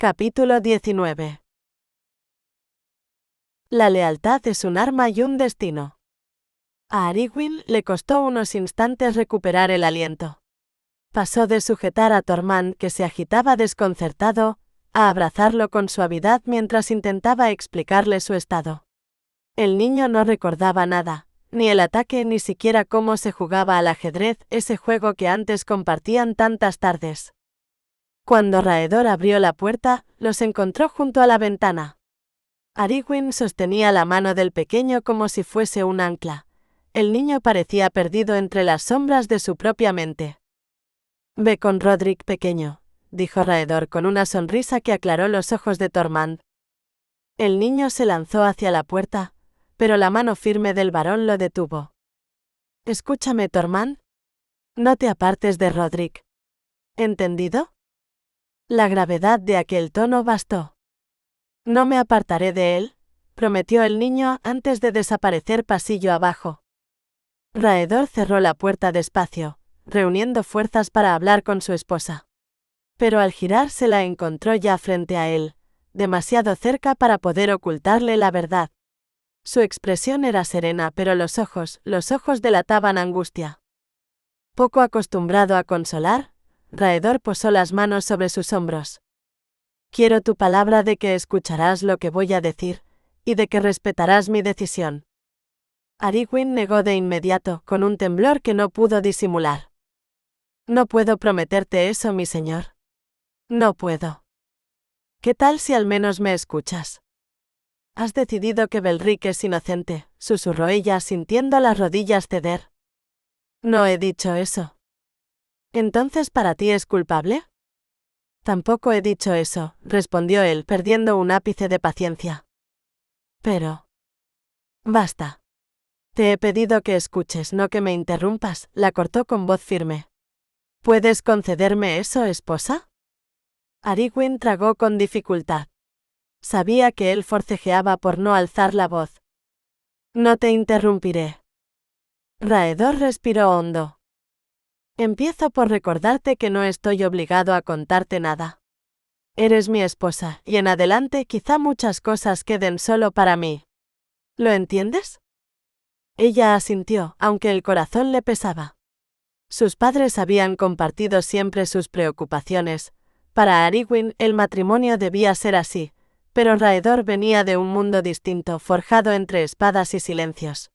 Capítulo 19. La lealtad es un arma y un destino. A Aragorn le costó unos instantes recuperar el aliento. Pasó de sujetar a Tormund, que se agitaba desconcertado, a abrazarlo con suavidad mientras intentaba explicarle su estado. El niño no recordaba nada, ni el ataque ni siquiera cómo se jugaba al ajedrez, ese juego que antes compartían tantas tardes. Cuando Raedor abrió la puerta, los encontró junto a la ventana. Aragorn sostenía la mano del pequeño como si fuese un ancla. El niño parecía perdido entre las sombras de su propia mente. «Ve con Rodrik, pequeño», dijo Raedor con una sonrisa que aclaró los ojos de Tormund. El niño se lanzó hacia la puerta, pero la mano firme del varón lo detuvo. «Escúchame, Tormund. No te apartes de Rodrik. ¿Entendido?» La gravedad de aquel tono bastó. «No me apartaré de él», prometió el niño antes de desaparecer pasillo abajo. Raedor cerró la puerta despacio, reuniendo fuerzas para hablar con su esposa. Pero al girar se la encontró ya frente a él, demasiado cerca para poder ocultarle la verdad. Su expresión era serena, pero los ojos delataban angustia. Poco acostumbrado a consolar, Raedor posó las manos sobre sus hombros. «Quiero tu palabra de que escucharás lo que voy a decir, y de que respetarás mi decisión». Aragorn negó de inmediato, con un temblor que no pudo disimular. «No puedo prometerte eso, mi señor. No puedo». «¿Qué tal si al menos me escuchas?» «Has decidido que Belric es inocente», susurró ella sintiendo las rodillas ceder. «No he dicho eso». «¿Entonces para ti es culpable?» «Tampoco he dicho eso», respondió él, perdiendo un ápice de paciencia. «Pero...». «Basta. Te he pedido que escuches, no que me interrumpas», la cortó con voz firme. «¿Puedes concederme eso, esposa?» Aragorn tragó con dificultad. Sabía que él forcejeaba por no alzar la voz. «No te interrumpiré». Raedor respiró hondo. «Empiezo por recordarte que no estoy obligado a contarte nada. Eres mi esposa, y en adelante quizá muchas cosas queden solo para mí. ¿Lo entiendes?» Ella asintió, aunque el corazón le pesaba. Sus padres habían compartido siempre sus preocupaciones. Para Aragorn el matrimonio debía ser así, pero Raedor venía de un mundo distinto, forjado entre espadas y silencios.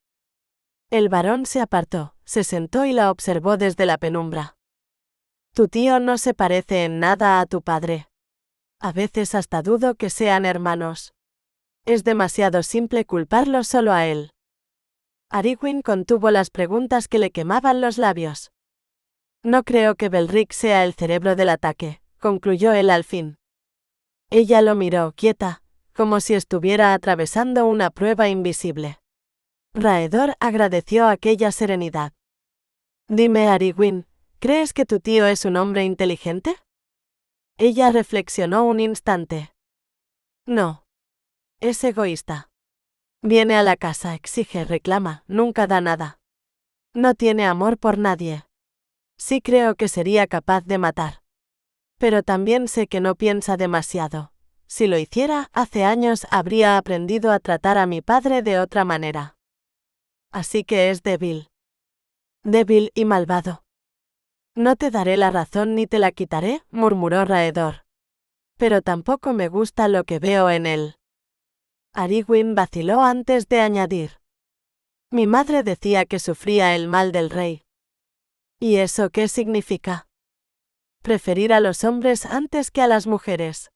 El varón se apartó, se sentó y la observó desde la penumbra. «Tu tío no se parece en nada a tu padre. A veces hasta dudo que sean hermanos. Es demasiado simple culparlo solo a él». Aragorn contuvo las preguntas que le quemaban los labios. «No creo que Belric sea el cerebro del ataque», concluyó él al fin. Ella lo miró, quieta, como si estuviera atravesando una prueba invisible. Raedor agradeció aquella serenidad. «Dime, Aragorn, ¿crees que tu tío es un hombre inteligente?» Ella reflexionó un instante. «No. Es egoísta. Viene a la casa, exige, reclama, nunca da nada. No tiene amor por nadie. Sí creo que sería capaz de matar. Pero también sé que no piensa demasiado. Si lo hiciera, hace años habría aprendido a tratar a mi padre de otra manera. Así que es débil. Débil y malvado». «No te daré la razón ni te la quitaré», murmuró Raedor. «Pero tampoco me gusta lo que veo en él». Aragorn vaciló antes de añadir. «Mi madre decía que sufría el mal del rey». «¿Y eso qué significa?» «Preferir a los hombres antes que a las mujeres».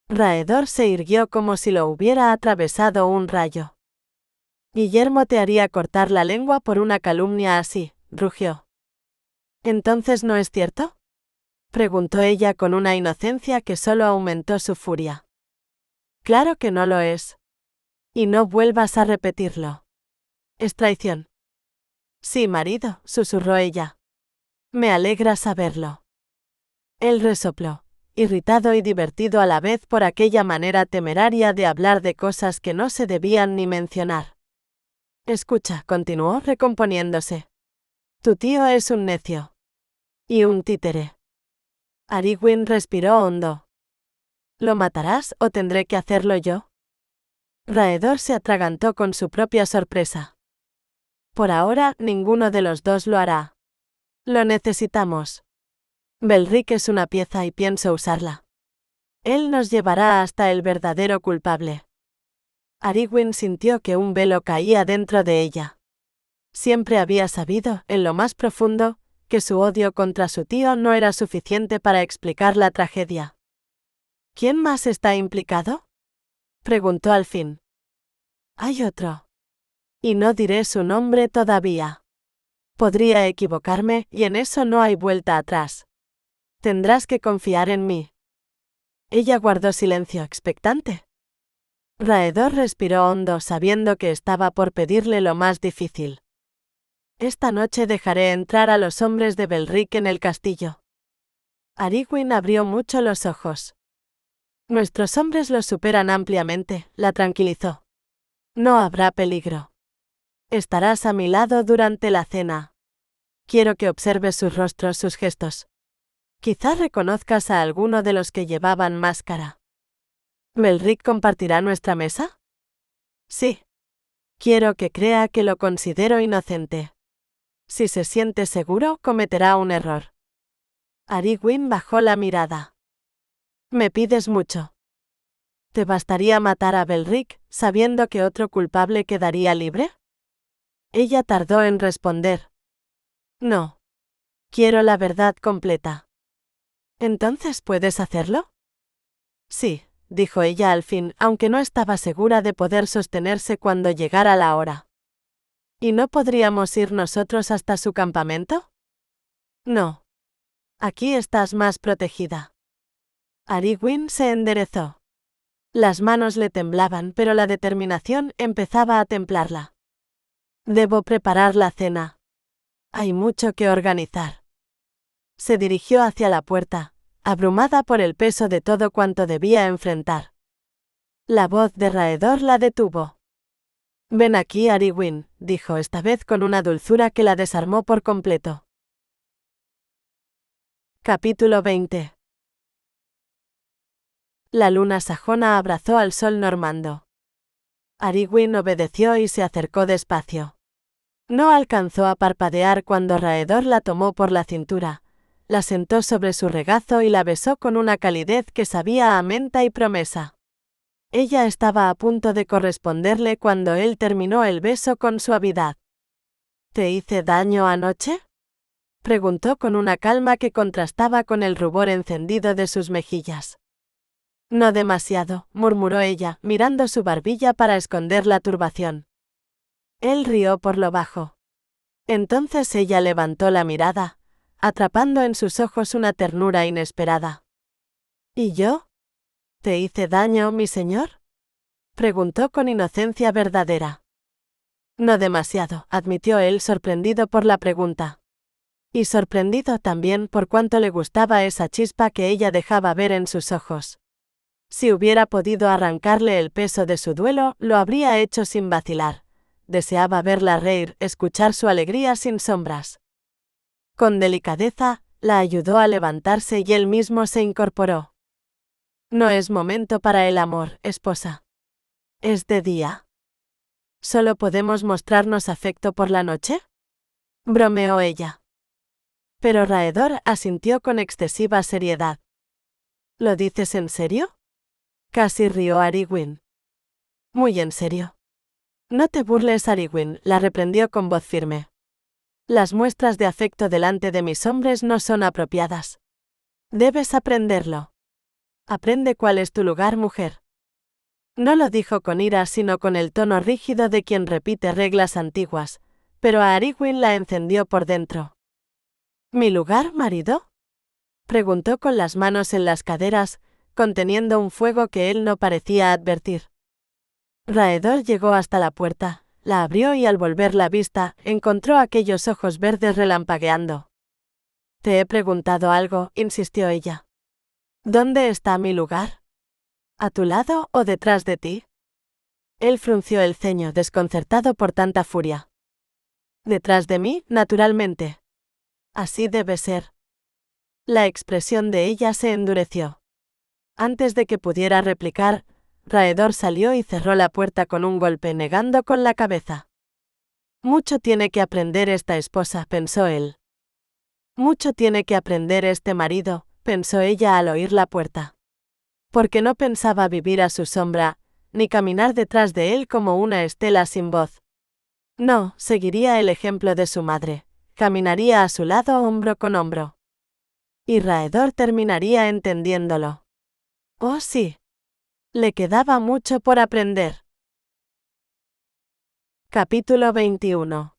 Raedor se irguió como si lo hubiera atravesado un rayo. «Guillermo te haría cortar la lengua por una calumnia así», rugió. «¿Entonces no es cierto?», preguntó ella con una inocencia que solo aumentó su furia. «Claro que no lo es. Y no vuelvas a repetirlo. Es traición». «Sí, marido», susurró ella. «Me alegra saberlo». Él resopló, irritado y divertido a la vez por aquella manera temeraria de hablar de cosas que no se debían ni mencionar. «Escucha», continuó recomponiéndose. «Tu tío es un necio. Y un títere». Aragorn respiró hondo. ¿Lo matarás o tendré que hacerlo yo? Raedor se atragantó con su propia sorpresa. Por ahora, ninguno de los dos lo hará. Lo necesitamos. Belric es una pieza y pienso usarla. Él nos llevará hasta el verdadero culpable. Ariguin sintió que un velo caía dentro de ella. Siempre había sabido, en lo más profundo, que su odio contra su tío no era suficiente para explicar la tragedia. ¿Quién más está implicado? Preguntó al fin. Hay otro. Y no diré su nombre todavía. Podría equivocarme y en eso no hay vuelta atrás. Tendrás que confiar en mí. Ella guardó silencio expectante. Raedor respiró hondo sabiendo que estaba por pedirle lo más difícil. Esta noche dejaré entrar a los hombres de Belric en el castillo. Ariguin abrió mucho los ojos. Nuestros hombres los superan ampliamente, la tranquilizó. No habrá peligro. Estarás a mi lado durante la cena. Quiero que observes sus rostros, sus gestos. Quizás reconozcas a alguno de los que llevaban máscara. ¿Belric compartirá nuestra mesa? Sí. Quiero que crea que lo considero inocente. Si se siente seguro, cometerá un error. Ariguin bajó la mirada. Me pides mucho. ¿Te bastaría matar a Belric, sabiendo que otro culpable quedaría libre? Ella tardó en responder. No. Quiero la verdad completa. ¿Entonces puedes hacerlo? Sí, dijo ella al fin, aunque no estaba segura de poder sostenerse cuando llegara la hora. ¿Y no podríamos ir nosotros hasta su campamento? No. Aquí estás más protegida. Ariguin se enderezó. Las manos le temblaban, pero la determinación empezaba a templarla. Debo preparar la cena. Hay mucho que organizar. Se dirigió hacia la puerta, abrumada por el peso de todo cuanto debía enfrentar. La voz de Raedor la detuvo. Ven aquí, Ariguin, dijo esta vez con una dulzura que la desarmó por completo. Capítulo 20. La luna sajona abrazó al sol normando. Ariguin obedeció y se acercó despacio. No alcanzó a parpadear cuando Raedor la tomó por la cintura, la sentó sobre su regazo y la besó con una calidez que sabía a menta y promesa. Ella estaba a punto de corresponderle cuando él terminó el beso con suavidad. ¿Te hice daño anoche? Preguntó con una calma que contrastaba con el rubor encendido de sus mejillas. No demasiado, murmuró ella, mirando su barbilla para esconder la turbación. Él rió por lo bajo. Entonces ella levantó la mirada, atrapando en sus ojos una ternura inesperada. ¿Y yo? ¿Te hice daño, mi señor? Preguntó con inocencia verdadera. No demasiado, admitió él sorprendido por la pregunta. Y sorprendido también por cuánto le gustaba esa chispa que ella dejaba ver en sus ojos. Si hubiera podido arrancarle el peso de su duelo, lo habría hecho sin vacilar. Deseaba verla reír, escuchar su alegría sin sombras. Con delicadeza, la ayudó a levantarse y él mismo se incorporó. No es momento para el amor, esposa. Es de día. ¿Solo podemos mostrarnos afecto por la noche? Bromeó ella. Pero Raedor asintió con excesiva seriedad. ¿Lo dices en serio? Casi rió Ariguin. Muy en serio. No te burles, Ariguin, la reprendió con voz firme. Las muestras de afecto delante de mis hombres no son apropiadas. Debes aprenderlo. Aprende cuál es tu lugar, mujer. No lo dijo con ira, sino con el tono rígido de quien repite reglas antiguas, pero a Ariguin la encendió por dentro. ¿Mi lugar, marido? Preguntó con las manos en las caderas, conteniendo un fuego que él no parecía advertir. Raedor llegó hasta la puerta, la abrió y al volver la vista, encontró aquellos ojos verdes relampagueando. «Te he preguntado algo», insistió ella. «¿Dónde está mi lugar? ¿A tu lado o detrás de ti?» Él frunció el ceño, desconcertado por tanta furia. «Detrás de mí, naturalmente. Así debe ser». La expresión de ella se endureció. Antes de que pudiera replicar, Raedor salió y cerró la puerta con un golpe, negando con la cabeza. Mucho tiene que aprender esta esposa, pensó él. Mucho tiene que aprender este marido, pensó ella al oír la puerta. Porque no pensaba vivir a su sombra, ni caminar detrás de él como una estela sin voz. No, seguiría el ejemplo de su madre, caminaría a su lado hombro con hombro. Y Raedor terminaría entendiéndolo. Oh sí. Le quedaba mucho por aprender. Capítulo 21.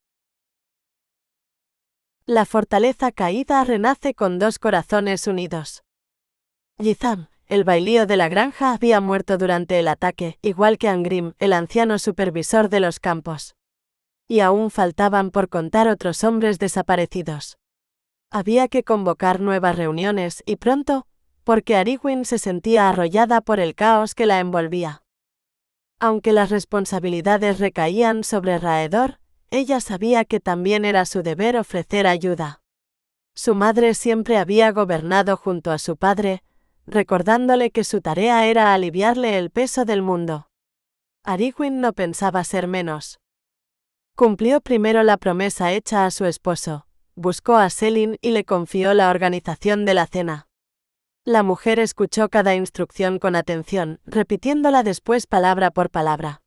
La fortaleza caída renace con dos corazones unidos. Gizam, el bailío de la granja, había muerto durante el ataque, igual que Angrim, el anciano supervisor de los campos. Y aún faltaban por contar otros hombres desaparecidos. Había que convocar nuevas reuniones, y pronto, porque Ariguin se sentía arrollada por el caos que la envolvía. Aunque las responsabilidades recaían sobre Raedor, ella sabía que también era su deber ofrecer ayuda. Su madre siempre había gobernado junto a su padre, recordándole que su tarea era aliviarle el peso del mundo. Ariguin no pensaba ser menos. Cumplió primero la promesa hecha a su esposo, buscó a Selin y le confió la organización de la cena. La mujer escuchó cada instrucción con atención, repitiéndola después palabra por palabra.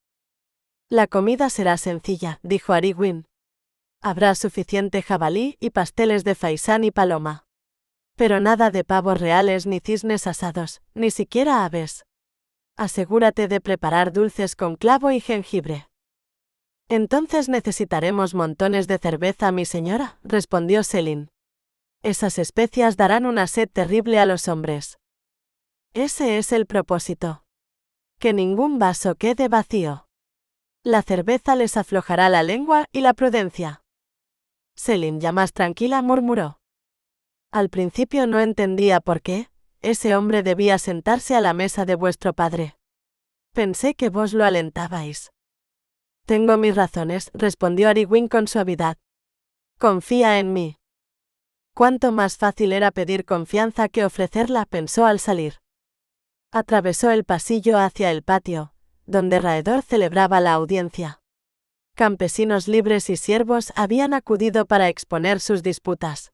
La comida será sencilla, dijo Ariguin. Habrá suficiente jabalí y pasteles de faisán y paloma. Pero nada de pavos reales ni cisnes asados, ni siquiera aves. Asegúrate de preparar dulces con clavo y jengibre. Entonces necesitaremos montones de cerveza, mi señora, respondió Selin. Esas especias darán una sed terrible a los hombres. Ese es el propósito. Que ningún vaso quede vacío. La cerveza les aflojará la lengua y la prudencia. Selin, ya más tranquila, murmuró. Al principio no entendía por qué ese hombre debía sentarse a la mesa de vuestro padre. Pensé que vos lo alentabais. Tengo mis razones, respondió Ariguin con suavidad. Confía en mí. Cuánto más fácil era pedir confianza que ofrecerla, pensó al salir. Atravesó el pasillo hacia el patio, donde Raedor celebraba la audiencia. Campesinos libres y siervos habían acudido para exponer sus disputas.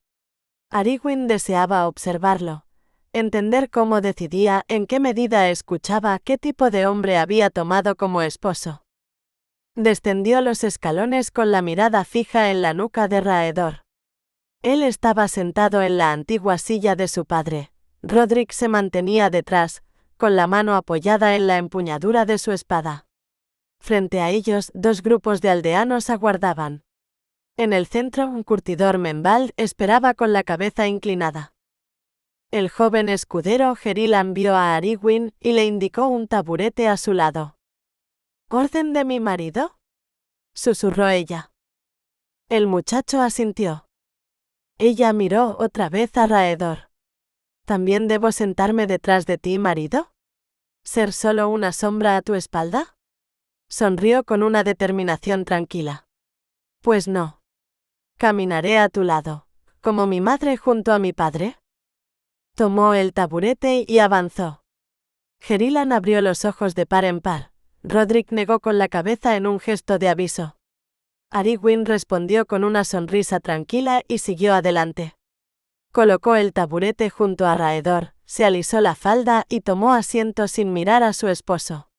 Ariguin deseaba observarlo, entender cómo decidía, en qué medida escuchaba, qué tipo de hombre había tomado como esposo. Descendió los escalones con la mirada fija en la nuca de Raedor. Él estaba sentado en la antigua silla de su padre. Rodrik se mantenía detrás, con la mano apoyada en la empuñadura de su espada. Frente a ellos, dos grupos de aldeanos aguardaban. En el centro, un curtidor Menvald esperaba con la cabeza inclinada. El joven escudero Gerilan vio a Ariguin y le indicó un taburete a su lado. ¿Orden de mi marido?, susurró ella. El muchacho asintió. Ella miró otra vez a Raedor. ¿También debo sentarme detrás de ti, marido? ¿Ser solo una sombra a tu espalda? Sonrió con una determinación tranquila. Pues no. Caminaré a tu lado, como mi madre junto a mi padre. Tomó el taburete y avanzó. Gerilan abrió los ojos de par en par. Rodrik negó con la cabeza en un gesto de aviso. Ariguin respondió con una sonrisa tranquila y siguió adelante. Colocó el taburete junto a Raedor, se alisó la falda y tomó asiento sin mirar a su esposo.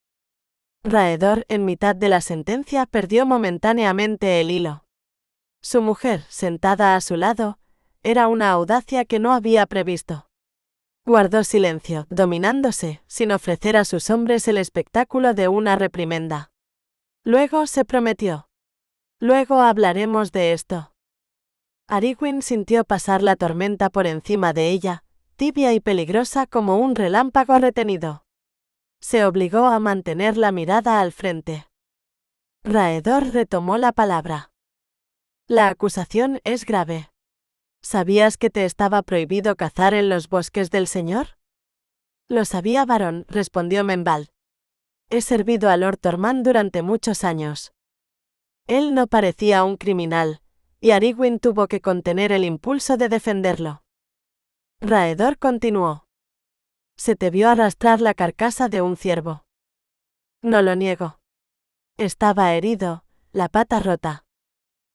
Raedor, en mitad de la sentencia, perdió momentáneamente el hilo. Su mujer, sentada a su lado, era una audacia que no había previsto. Guardó silencio, dominándose, sin ofrecer a sus hombres el espectáculo de una reprimenda. Luego se prometió. Luego hablaremos de esto. Ariguin sintió pasar la tormenta por encima de ella, tibia y peligrosa como un relámpago retenido. Se obligó a mantener la mirada al frente. Raedor retomó la palabra. La acusación es grave. ¿Sabías que te estaba prohibido cazar en los bosques del Señor? Lo sabía, varón, respondió Menvald. He servido a Lord Tormund durante muchos años. Él no parecía un criminal, y Ariguin tuvo que contener el impulso de defenderlo. Raedor continuó. Se te vio arrastrar la carcasa de un ciervo. No lo niego. Estaba herido, la pata rota.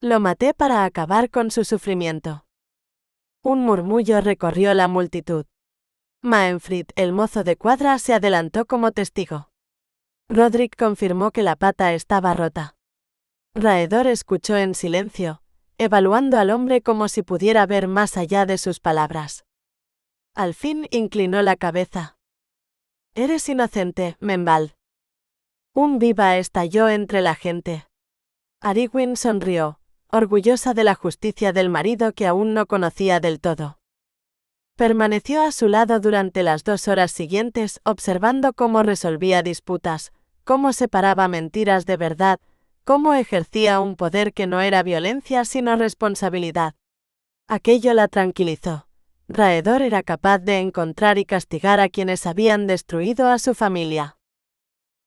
Lo maté para acabar con su sufrimiento. Un murmullo recorrió la multitud. Maenfrid, el mozo de cuadra, se adelantó como testigo. Roderick confirmó que la pata estaba rota. Raedor escuchó en silencio, evaluando al hombre como si pudiera ver más allá de sus palabras. Al fin inclinó la cabeza. Eres inocente, Menvald. Un viva estalló entre la gente. Ariguin sonrió, orgullosa de la justicia del marido que aún no conocía del todo. Permaneció a su lado durante las 2 horas siguientes observando cómo resolvía disputas, cómo separaba mentiras de verdad, cómo ejercía un poder que no era violencia sino responsabilidad. Aquello la tranquilizó. Raedor era capaz de encontrar y castigar a quienes habían destruido a su familia.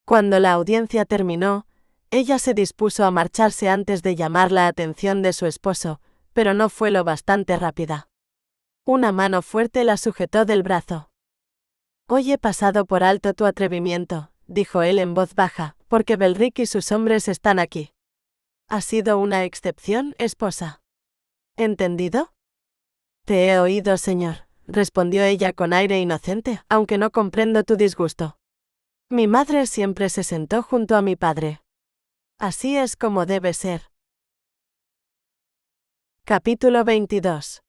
Cuando la audiencia terminó, ella se dispuso a marcharse antes de llamar la atención de su esposo, pero no fue lo bastante rápida. Una mano fuerte la sujetó del brazo. Hoy he pasado por alto tu atrevimiento, dijo él en voz baja, porque Belric y sus hombres están aquí. Ha sido una excepción, esposa. ¿Entendido? Te he oído, señor, respondió ella con aire inocente, aunque no comprendo tu disgusto. Mi madre siempre se sentó junto a mi padre. Así es como debe ser. Capítulo 22.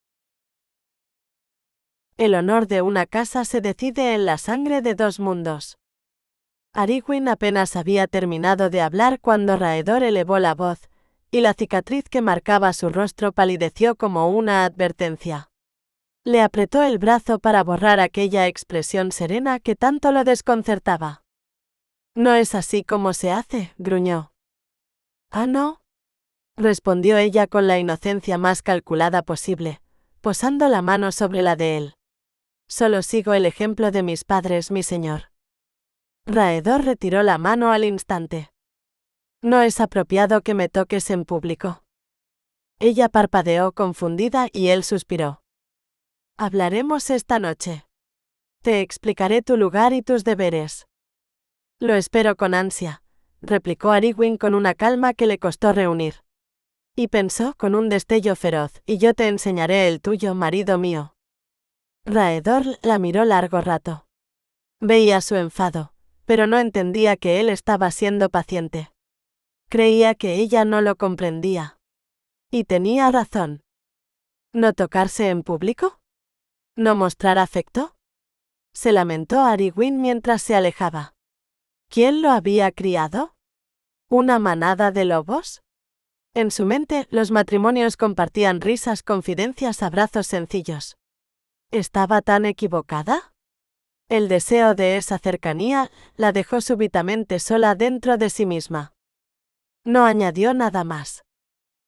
El honor de una casa se decide en la sangre de 2 mundos. Ariguin apenas había terminado de hablar cuando Raedor elevó la voz, y la cicatriz que marcaba su rostro palideció como una advertencia. Le apretó el brazo para borrar aquella expresión serena que tanto lo desconcertaba. «No es así como se hace», gruñó. «¿Ah, no?», respondió ella con la inocencia más calculada posible, posando la mano sobre la de él. «Solo sigo el ejemplo de mis padres, mi señor». Raedor retiró la mano al instante. «No es apropiado que me toques en público». Ella parpadeó confundida y él suspiró. «Hablaremos esta noche. Te explicaré tu lugar y tus deberes». «Lo espero con ansia», replicó Ariguin con una calma que le costó reunir. Y pensó con un destello feroz, «y yo te enseñaré el tuyo, marido mío». Raedor la miró largo rato. Veía su enfado, pero no entendía que él estaba siendo paciente. Creía que ella no lo comprendía. Y tenía razón. ¿No tocarse en público? ¿No mostrar afecto? Se lamentó Ariguin mientras se alejaba. ¿Quién lo había criado? ¿Una manada de lobos? En su mente, los matrimonios compartían risas, confidencias, abrazos sencillos. ¿Estaba tan equivocada? El deseo de esa cercanía la dejó súbitamente sola dentro de sí misma. No añadió nada más.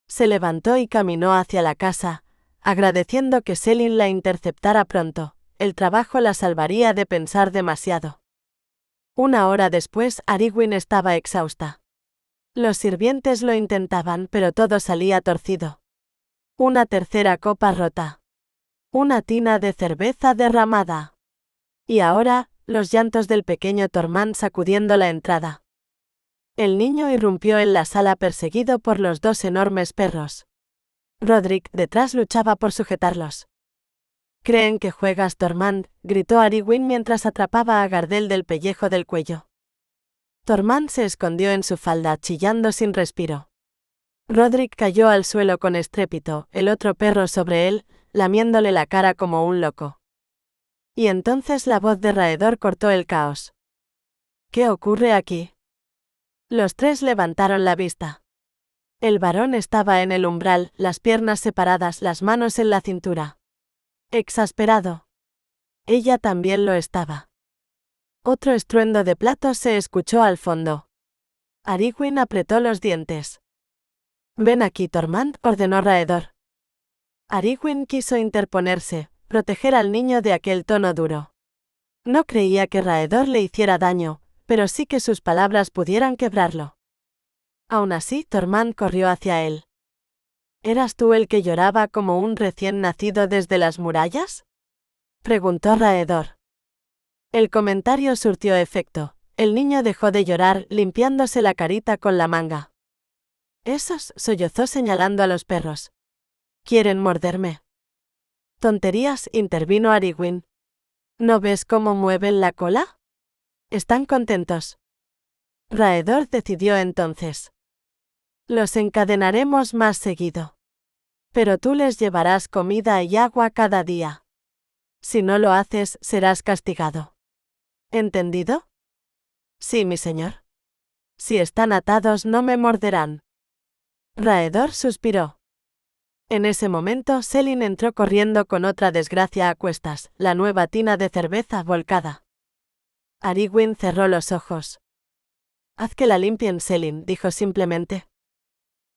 Se levantó y caminó hacia la casa, agradeciendo que Selin la interceptara pronto. El trabajo la salvaría de pensar demasiado. 1 hora después, Ariguin estaba exhausta. Los sirvientes lo intentaban, pero todo salía torcido. Una tercera copa rota. Una tina de cerveza derramada. Y ahora, los llantos del pequeño Tormund sacudiendo la entrada. El niño irrumpió en la sala perseguido por los 2 enormes perros. Roderick detrás luchaba por sujetarlos. «¿Creen que juegas, Tormund?», gritó Ariguin mientras atrapaba a Gardel del pellejo del cuello. Tormund se escondió en su falda, chillando sin respiro. Roderick cayó al suelo con estrépito, el otro perro sobre él, lamiéndole la cara como un loco. Y entonces la voz de Raedor cortó el caos. «¿Qué ocurre aquí?». Los 3 levantaron la vista. El varón estaba en el umbral, las piernas separadas, las manos en la cintura. Exasperado. Ella también lo estaba. Otro estruendo de platos se escuchó al fondo. Ariguin apretó los dientes. «Ven aquí, Tormund», ordenó Raedor. Ariguin quiso interponerse, proteger al niño de aquel tono duro. No creía que Raedor le hiciera daño, pero sí que sus palabras pudieran quebrarlo. Aún así, Tormund corrió hacia él. «¿Eras tú el que lloraba como un recién nacido desde las murallas?», preguntó Raedor. El comentario surtió efecto. El niño dejó de llorar, limpiándose la carita con la manga. Esos, sollozó señalando a los perros. ¿Quieren morderme? Tonterías, intervino Ariguin. ¿No ves cómo mueven la cola? ¿Están contentos? Raedor decidió entonces. Los encadenaremos más seguido. Pero tú les llevarás comida y agua cada día. Si no lo haces, serás castigado. ¿Entendido? Sí, mi señor. Si están atados, no me morderán. Raedor suspiró. En ese momento, Selin entró corriendo con otra desgracia a cuestas, la nueva tina de cerveza volcada. Ariguin cerró los ojos. Haz que la limpien, Selin, dijo simplemente.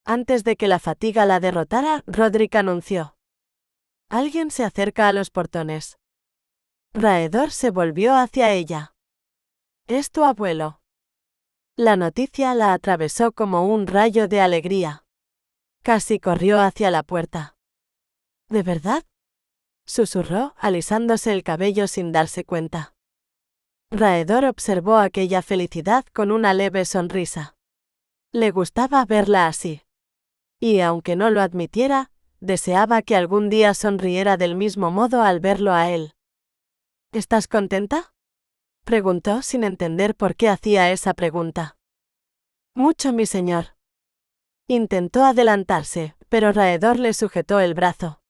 Antes de que la fatiga la derrotara, Rodrik anunció. Alguien se acerca a los portones. Raedor se volvió hacia ella. Es tu abuelo. La noticia la atravesó como un rayo de alegría. Casi corrió hacia la puerta. ¿De verdad? Susurró, alisándose el cabello sin darse cuenta. Raedor observó aquella felicidad con una leve sonrisa. Le gustaba verla así. Y aunque no lo admitiera, deseaba que algún día sonriera del mismo modo al verlo a él. ¿Estás contenta? Preguntó sin entender por qué hacía esa pregunta. Mucho, mi señor. Intentó adelantarse, pero Raedor le sujetó el brazo.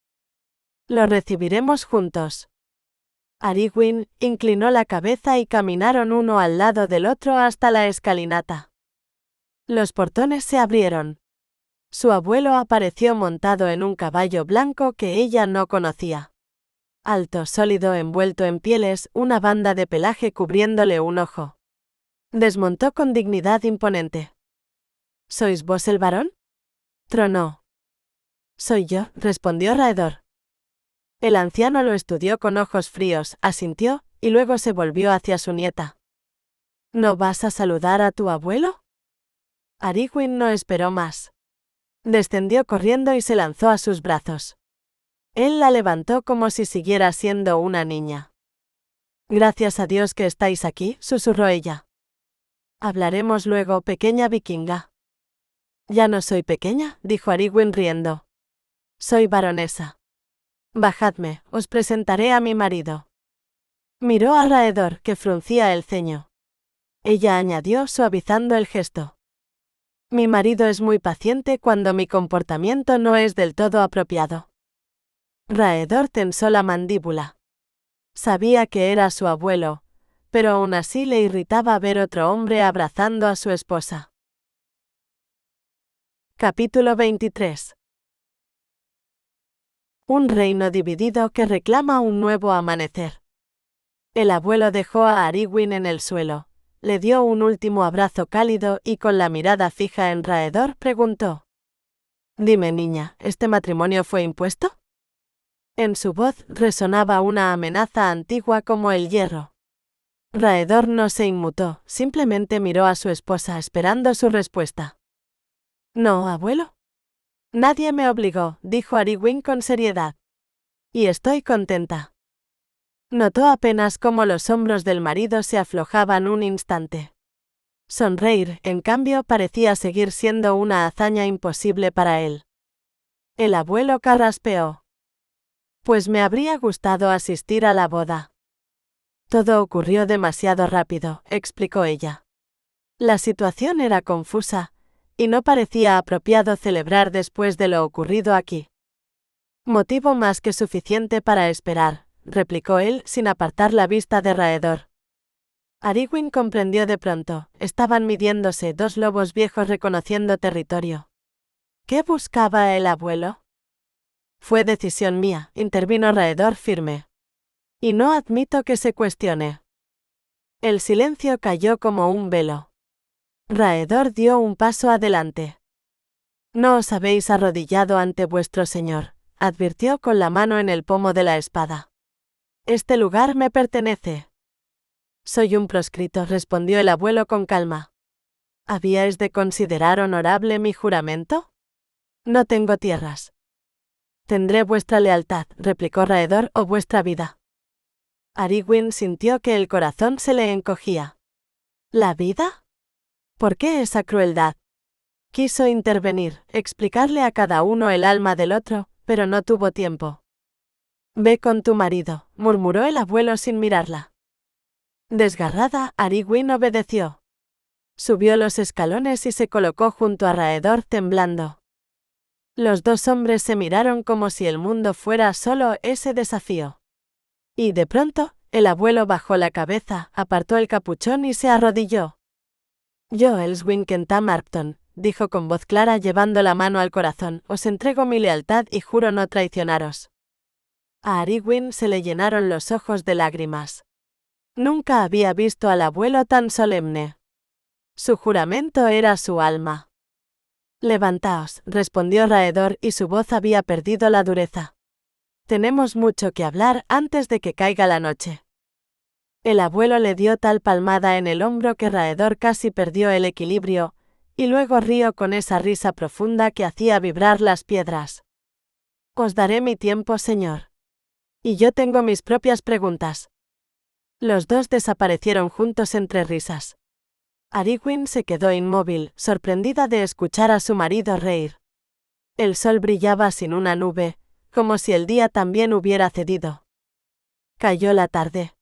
Lo recibiremos juntos. Ariguin inclinó la cabeza y caminaron uno al lado del otro hasta la escalinata. Los portones se abrieron. Su abuelo apareció montado en un caballo blanco que ella no conocía. Alto, sólido, envuelto en pieles, una banda de pelaje cubriéndole un ojo. Desmontó con dignidad imponente. ¿Sois vos el varón? Tronó. Soy yo, respondió Raedor. El anciano lo estudió con ojos fríos, asintió, y luego se volvió hacia su nieta. ¿No vas a saludar a tu abuelo? Ariguin no esperó más. Descendió corriendo y se lanzó a sus brazos. Él la levantó como si siguiera siendo una niña. Gracias a Dios que estáis aquí, susurró ella. Hablaremos luego, pequeña vikinga. Ya no soy pequeña, dijo Ariguin riendo. Soy baronesa. Bajadme, os presentaré a mi marido. Miró a Raedor, que fruncía el ceño. Ella añadió suavizando el gesto. Mi marido es muy paciente cuando mi comportamiento no es del todo apropiado. Raedor tensó la mandíbula. Sabía que era su abuelo, pero aún así le irritaba ver otro hombre abrazando a su esposa. Capítulo 23. Un reino dividido que reclama un nuevo amanecer. El abuelo dejó a Ariguin en el suelo, le dio un último abrazo cálido y con la mirada fija en Raedor preguntó. Dime, niña, ¿este matrimonio fue impuesto? En su voz resonaba una amenaza antigua como el hierro. Raedor no se inmutó, simplemente miró a su esposa esperando su respuesta. No, abuelo. Nadie me obligó, dijo Ariguin con seriedad. Y estoy contenta. Notó apenas cómo los hombros del marido se aflojaban un instante. Sonreír, en cambio, parecía seguir siendo una hazaña imposible para él. El abuelo carraspeó. Pues me habría gustado asistir a la boda. Todo ocurrió demasiado rápido, explicó ella. La situación era confusa, y no parecía apropiado celebrar después de lo ocurrido aquí. Motivo más que suficiente para esperar, replicó él sin apartar la vista de Raedor. Ariguin comprendió de pronto, estaban midiéndose dos lobos viejos reconociendo territorio. ¿Qué buscaba el abuelo? Fue decisión mía, intervino Raedor firme. Y no admito que se cuestione. El silencio cayó como un velo. Raedor dio un paso adelante. No os habéis arrodillado ante vuestro señor, advirtió con la mano en el pomo de la espada. Este lugar me pertenece. Soy un proscrito, respondió el abuelo con calma. ¿Habíais de considerar honorable mi juramento? No tengo tierras. Tendré vuestra lealtad, replicó Raedor, o vuestra vida. Arigwin sintió que el corazón se le encogía. ¿La vida? ¿Por qué esa crueldad? Quiso intervenir, explicarle a cada uno el alma del otro, pero no tuvo tiempo. Ve con tu marido, murmuró el abuelo sin mirarla. Desgarrada, Arigwin obedeció. Subió los escalones y se colocó junto a Raedor temblando. Los dos hombres se miraron como si el mundo fuera solo ese desafío. Y de pronto, el abuelo bajó la cabeza, apartó el capuchón y se arrodilló. Joels Winkentam Arpton, dijo con voz clara llevando la mano al corazón, os entrego mi lealtad y juro no traicionaros. A Arigwin se le llenaron los ojos de lágrimas. Nunca había visto al abuelo tan solemne. Su juramento era su alma. Levantaos, respondió Raedor y su voz había perdido la dureza. Tenemos mucho que hablar antes de que caiga la noche. El abuelo le dio tal palmada en el hombro que Raedor casi perdió el equilibrio, y luego rió con esa risa profunda que hacía vibrar las piedras. Os daré mi tiempo, señor. Y yo tengo mis propias preguntas. Los dos desaparecieron juntos entre risas. Arigwin se quedó inmóvil, sorprendida de escuchar a su marido reír. El sol brillaba sin una nube, como si el día también hubiera cedido. Cayó la tarde.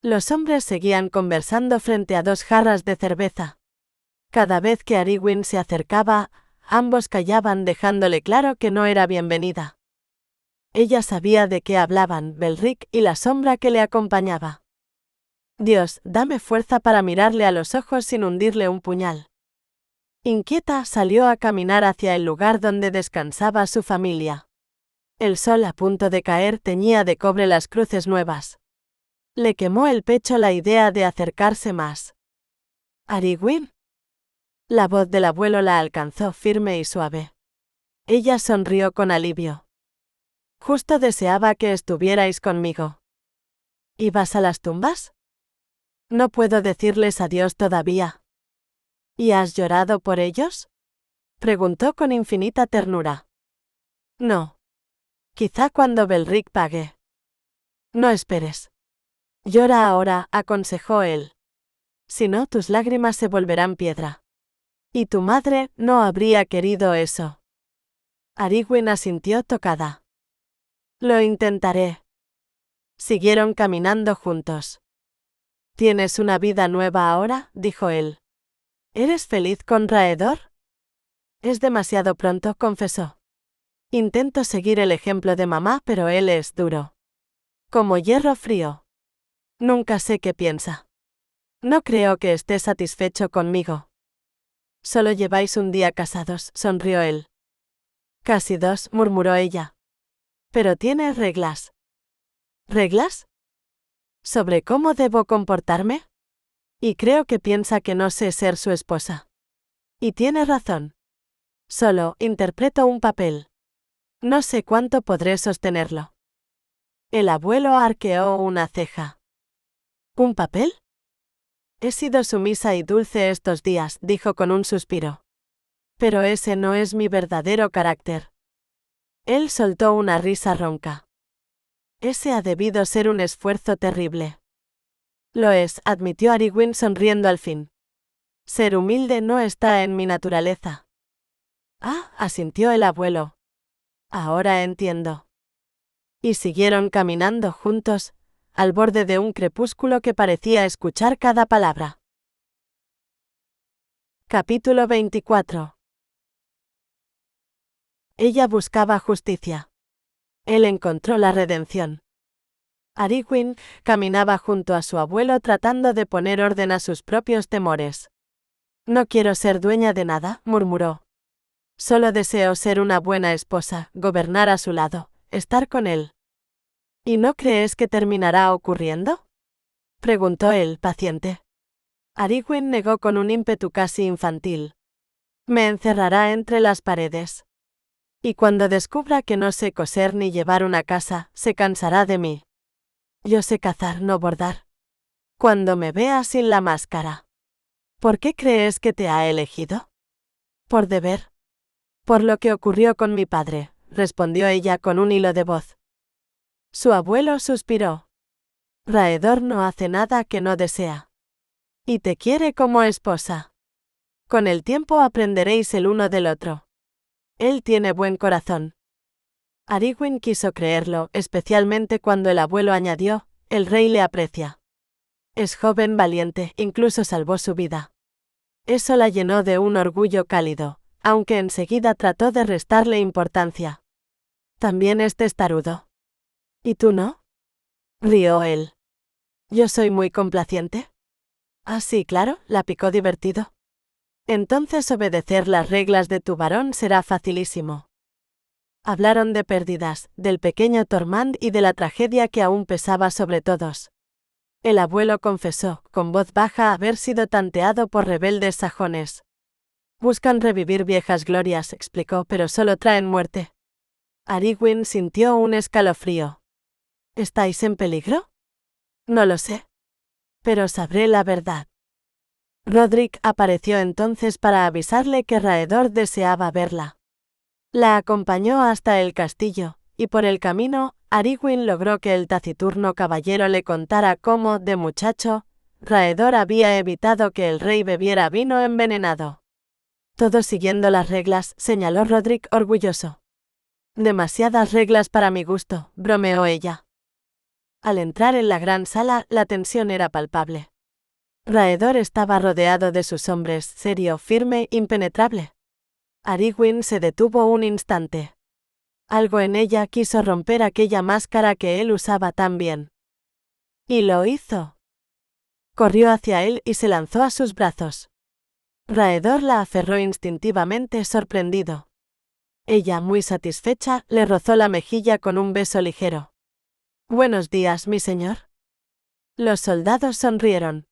Los hombres seguían conversando frente a dos jarras de cerveza. Cada vez que Arigwin se acercaba, ambos callaban dejándole claro que no era bienvenida. Ella sabía de qué hablaban Belric y la sombra que le acompañaba. Dios, dame fuerza para mirarle a los ojos sin hundirle un puñal. Inquieta salió a caminar hacia el lugar donde descansaba su familia. El sol a punto de caer teñía de cobre las cruces nuevas. Le quemó el pecho la idea de acercarse más. ¿Arigwin? La voz del abuelo la alcanzó firme y suave. Ella sonrió con alivio. Justo deseaba que estuvierais conmigo. ¿Ibas a las tumbas? No puedo decirles adiós todavía. ¿Y has llorado por ellos? Preguntó con infinita ternura. No. Quizá cuando Belric pague. No esperes. Llora ahora, aconsejó él. Si no, tus lágrimas se volverán piedra. Y tu madre no habría querido eso. Arigwin asintió tocada. Lo intentaré. Siguieron caminando juntos. ¿Tienes una vida nueva ahora?, dijo él. ¿Eres feliz con Raedor? Es demasiado pronto, confesó. Intento seguir el ejemplo de mamá, pero él es duro. Como hierro frío. Nunca sé qué piensa. No creo que esté satisfecho conmigo. Solo lleváis un día casados, sonrió él. Casi 2, murmuró ella. Pero tiene reglas. ¿Reglas? ¿Sobre cómo debo comportarme? Y creo que piensa que no sé ser su esposa. Y tiene razón. Solo interpreto un papel. No sé cuánto podré sostenerlo. El abuelo arqueó una ceja. ¿Un papel? He sido sumisa y dulce estos días, dijo con un suspiro. Pero ese no es mi verdadero carácter. Él soltó una risa ronca. Ese ha debido ser un esfuerzo terrible. Lo es, admitió Arigwin sonriendo al fin. Ser humilde no está en mi naturaleza. Ah, asintió el abuelo. Ahora entiendo. Y siguieron caminando juntos, al borde de un crepúsculo que parecía escuchar cada palabra. Capítulo 24. Ella buscaba justicia. Él encontró la redención. Arigwin caminaba junto a su abuelo tratando de poner orden a sus propios temores. No quiero ser dueña de nada, murmuró. Solo deseo ser una buena esposa, gobernar a su lado, estar con él. ¿Y no crees que terminará ocurriendo?, preguntó él, paciente. Arigwin negó con un ímpetu casi infantil. Me encerrará entre las paredes. Y cuando descubra que no sé coser ni llevar una casa, se cansará de mí. Yo sé cazar, no bordar. Cuando me vea sin la máscara. ¿Por qué crees que te ha elegido? Por deber. Por lo que ocurrió con mi padre, respondió ella con un hilo de voz. Su abuelo suspiró. Raedor no hace nada que no desea. Y te quiere como esposa. Con el tiempo aprenderéis el uno del otro. Él tiene buen corazón. Arwen quiso creerlo, especialmente cuando el abuelo añadió, el rey le aprecia. Es joven valiente, incluso salvó su vida. Eso la llenó de un orgullo cálido, aunque enseguida trató de restarle importancia. También es testarudo. ¿Y tú no? Rió él. ¿Yo soy muy complaciente? Ah, sí, claro, la picó divertido. Entonces obedecer las reglas de tu varón será facilísimo. Hablaron de pérdidas, del pequeño Tormund y de la tragedia que aún pesaba sobre todos. El abuelo confesó, con voz baja, haber sido tanteado por rebeldes sajones. Buscan revivir viejas glorias, explicó, pero solo traen muerte. Arwen sintió un escalofrío. ¿Estáis en peligro? No lo sé. Pero sabré la verdad. Rodrik apareció entonces para avisarle que Raedor deseaba verla. La acompañó hasta el castillo, y por el camino, Arwen logró que el taciturno caballero le contara cómo, de muchacho, Raedor había evitado que el rey bebiera vino envenenado. Todo siguiendo las reglas, señaló Rodrik orgulloso. Demasiadas reglas para mi gusto, bromeó ella. Al entrar en la gran sala, la tensión era palpable. Raedor estaba rodeado de sus hombres, serio, firme, impenetrable. Arwen se detuvo un instante. Algo en ella quiso romper aquella máscara que él usaba tan bien. Y lo hizo. Corrió hacia él y se lanzó a sus brazos. Raedor la aferró instintivamente, sorprendido. Ella, muy satisfecha, le rozó la mejilla con un beso ligero. «Buenos días, mi señor». Los soldados sonrieron.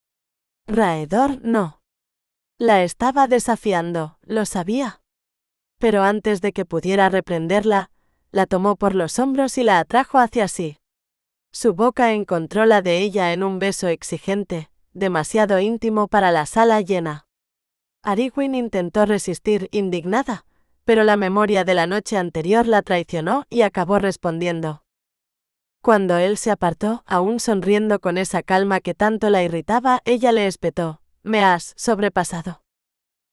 Raedor no. La estaba desafiando, lo sabía. Pero antes de que pudiera reprenderla, la tomó por los hombros y la atrajo hacia sí. Su boca encontró la de ella en un beso exigente, demasiado íntimo para la sala llena. Arwen intentó resistir, indignada, pero la memoria de la noche anterior la traicionó y acabó respondiendo. Cuando él se apartó, aún sonriendo con esa calma que tanto la irritaba, ella le espetó. «Me has sobrepasado».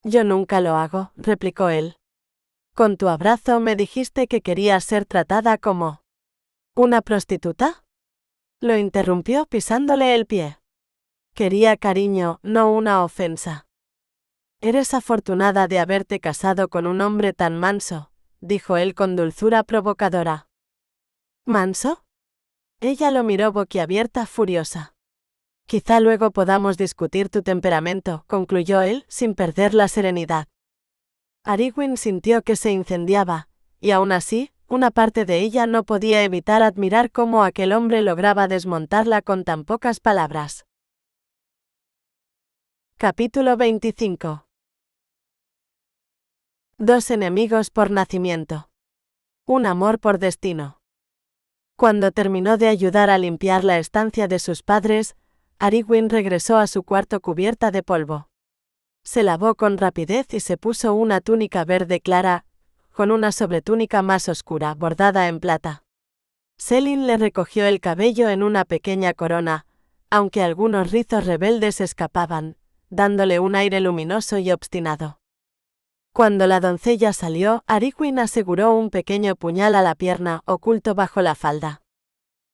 «Yo nunca lo hago», replicó él. «Con tu abrazo me dijiste que querías ser tratada como una prostituta». Lo interrumpió pisándole el pie. Quería cariño, no una ofensa. «Eres afortunada de haberte casado con un hombre tan manso», dijo él con dulzura provocadora. «¿Manso?» Ella lo miró boquiabierta, furiosa. «Quizá luego podamos discutir tu temperamento», concluyó él, sin perder la serenidad. Arwen sintió que se incendiaba, y aún así, una parte de ella no podía evitar admirar cómo aquel hombre lograba desmontarla con tan pocas palabras. Capítulo 25. Dos enemigos por nacimiento. Un amor por destino. Cuando terminó de ayudar a limpiar la estancia de sus padres, Arwen regresó a su cuarto cubierta de polvo. Se lavó con rapidez y se puso una túnica verde clara, con una sobretúnica más oscura, bordada en plata. Selin le recogió el cabello en una pequeña corona, aunque algunos rizos rebeldes escapaban, dándole un aire luminoso y obstinado. Cuando la doncella salió, Arwen aseguró un pequeño puñal a la pierna, oculto bajo la falda.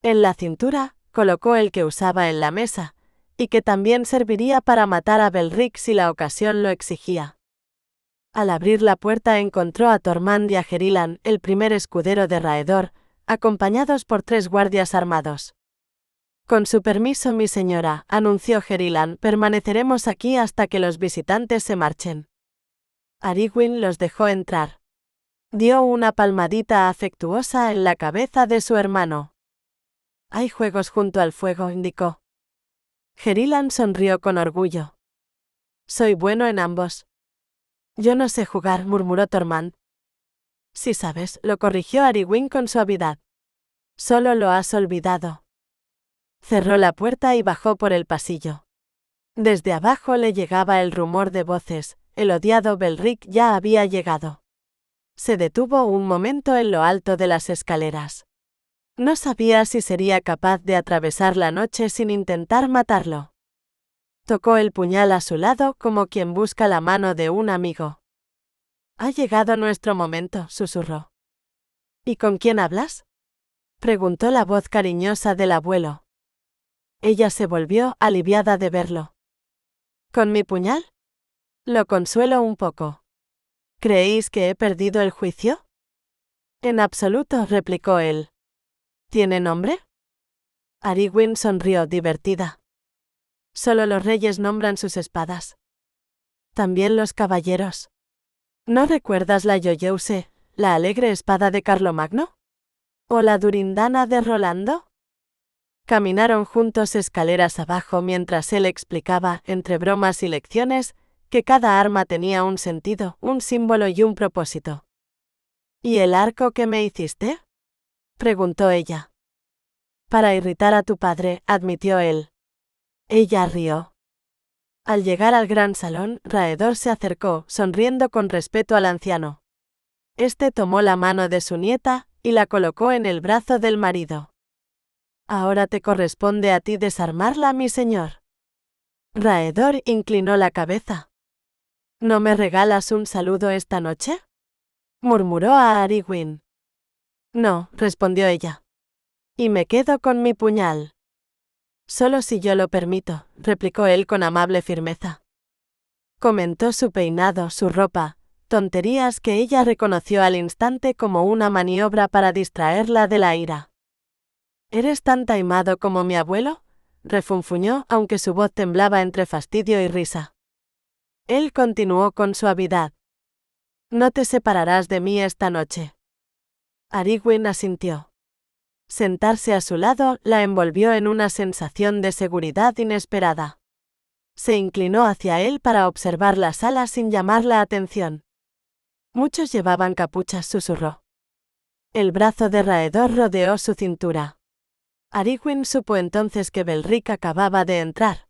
En la cintura, colocó el que usaba en la mesa, y que también serviría para matar a Belric si la ocasión lo exigía. Al abrir la puerta encontró a Tormund y a Gerilan, el primer escudero de Raedor, acompañados por 3 guardias armados. «Con su permiso, mi señora», anunció Gerilan, «permaneceremos aquí hasta que los visitantes se marchen». Arwen los dejó entrar. Dio una palmadita afectuosa en la cabeza de su hermano. «Hay juegos junto al fuego», indicó. Gerilan sonrió con orgullo. «Soy bueno en ambos». «Yo no sé jugar», murmuró Tormund. «Sí sabes», lo corrigió Arwen con suavidad. «Solo lo has olvidado». Cerró la puerta y bajó por el pasillo. Desde abajo le llegaba el rumor de voces. El odiado Belric ya había llegado. Se detuvo un momento en lo alto de las escaleras. No sabía si sería capaz de atravesar la noche sin intentar matarlo. Tocó el puñal a su lado como quien busca la mano de un amigo. «Ha llegado nuestro momento», susurró. «¿Y con quién hablas?», preguntó la voz cariñosa del abuelo. Ella se volvió, aliviada de verlo. «¿Con mi puñal?», lo consuelo un poco. «¿Creéis que he perdido el juicio?». «En absoluto», replicó él. «¿Tiene nombre?». Arwen sonrió, divertida. «Solo los reyes nombran sus espadas. También los caballeros. ¿No recuerdas la Joyeuse, la alegre espada de Carlomagno? ¿O la Durindana de Rolando?». Caminaron juntos escaleras abajo mientras él explicaba, entre bromas y lecciones, que cada arma tenía un sentido, un símbolo y un propósito. «¿Y el arco que me hiciste?», preguntó ella. «Para irritar a tu padre», admitió él. Ella rió. Al llegar al gran salón, Raedor se acercó, sonriendo con respeto al anciano. Este tomó la mano de su nieta y la colocó en el brazo del marido. «Ahora te corresponde a ti desarmarla, mi señor». Raedor inclinó la cabeza. «¿No me regalas un saludo esta noche?», murmuró a Arwen. «No», respondió ella. «Y me quedo con mi puñal». «Solo si yo lo permito», replicó él con amable firmeza. Comentó su peinado, su ropa, tonterías que ella reconoció al instante como una maniobra para distraerla de la ira. «¿Eres tan taimado como mi abuelo?», refunfuñó, aunque su voz temblaba entre fastidio y risa. Él continuó con suavidad. «No te separarás de mí esta noche». Arwen asintió. Sentarse a su lado la envolvió en una sensación de seguridad inesperada. Se inclinó hacia él para observar la sala sin llamar la atención. «Muchos llevaban capuchas», susurró. El brazo de Raedor rodeó su cintura. Arwen supo entonces que Belric acababa de entrar.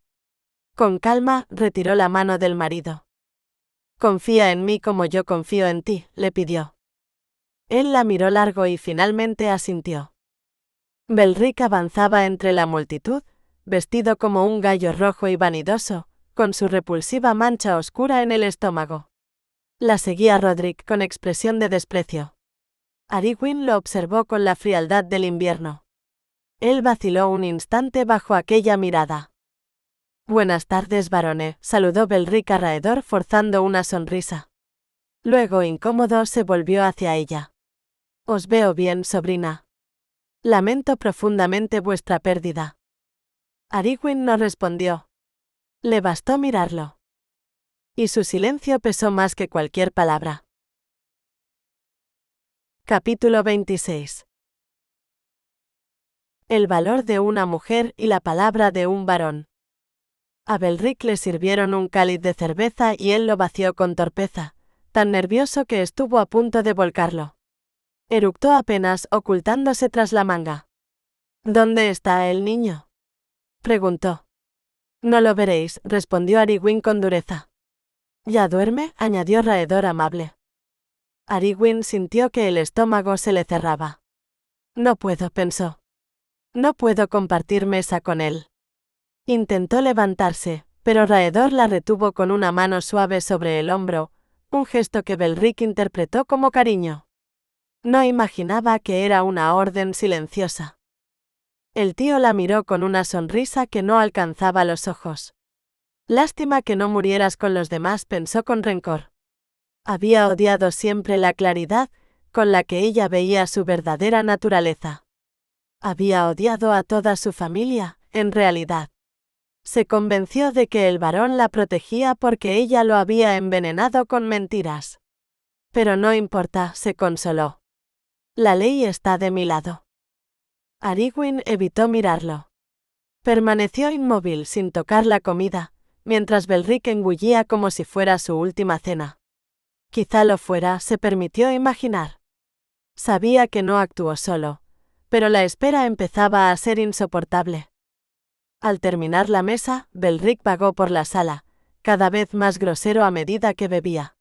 Con calma, retiró la mano del marido. «Confía en mí como yo confío en ti», le pidió. Él la miró largo y finalmente asintió. Belric avanzaba entre la multitud, vestido como un gallo rojo y vanidoso, con su repulsiva mancha oscura en el estómago. La seguía Rodrik con expresión de desprecio. Arwen lo observó con la frialdad del invierno. Él vaciló un instante bajo aquella mirada. «Buenas tardes, barone», saludó Belric a Raedor forzando una sonrisa. Luego, incómodo, se volvió hacia ella. «Os veo bien, sobrina. Lamento profundamente vuestra pérdida». Arwen no respondió. Le bastó mirarlo. Y su silencio pesó más que cualquier palabra. Capítulo 26. El valor de una mujer y la palabra de un varón. A Belric le sirvieron un cáliz de cerveza y él lo vació con torpeza, tan nervioso que estuvo a punto de volcarlo. Eructó apenas, ocultándose tras la manga. «¿Dónde está el niño?», preguntó. «No lo veréis», respondió Arwen con dureza. «¿Ya duerme?», añadió Raedor amable. Arwen sintió que el estómago se le cerraba. «No puedo», pensó. «No puedo compartir mesa con él». Intentó levantarse, pero Raedor la retuvo con una mano suave sobre el hombro, un gesto que Belric interpretó como cariño. No imaginaba que era una orden silenciosa. El tío la miró con una sonrisa que no alcanzaba los ojos. «Lástima que no murieras con los demás», pensó con rencor. Había odiado siempre la claridad con la que ella veía su verdadera naturaleza. Había odiado a toda su familia, en realidad. Se convenció de que el varón la protegía porque ella lo había envenenado con mentiras. Pero no importa, se consoló. La ley está de mi lado. Arwen evitó mirarlo. Permaneció inmóvil sin tocar la comida, mientras Belric engullía como si fuera su última cena. Quizá lo fuera, se permitió imaginar. Sabía que no actuó solo, pero la espera empezaba a ser insoportable. Al terminar la mesa, Belric vagó por la sala, cada vez más grosero a medida que bebía.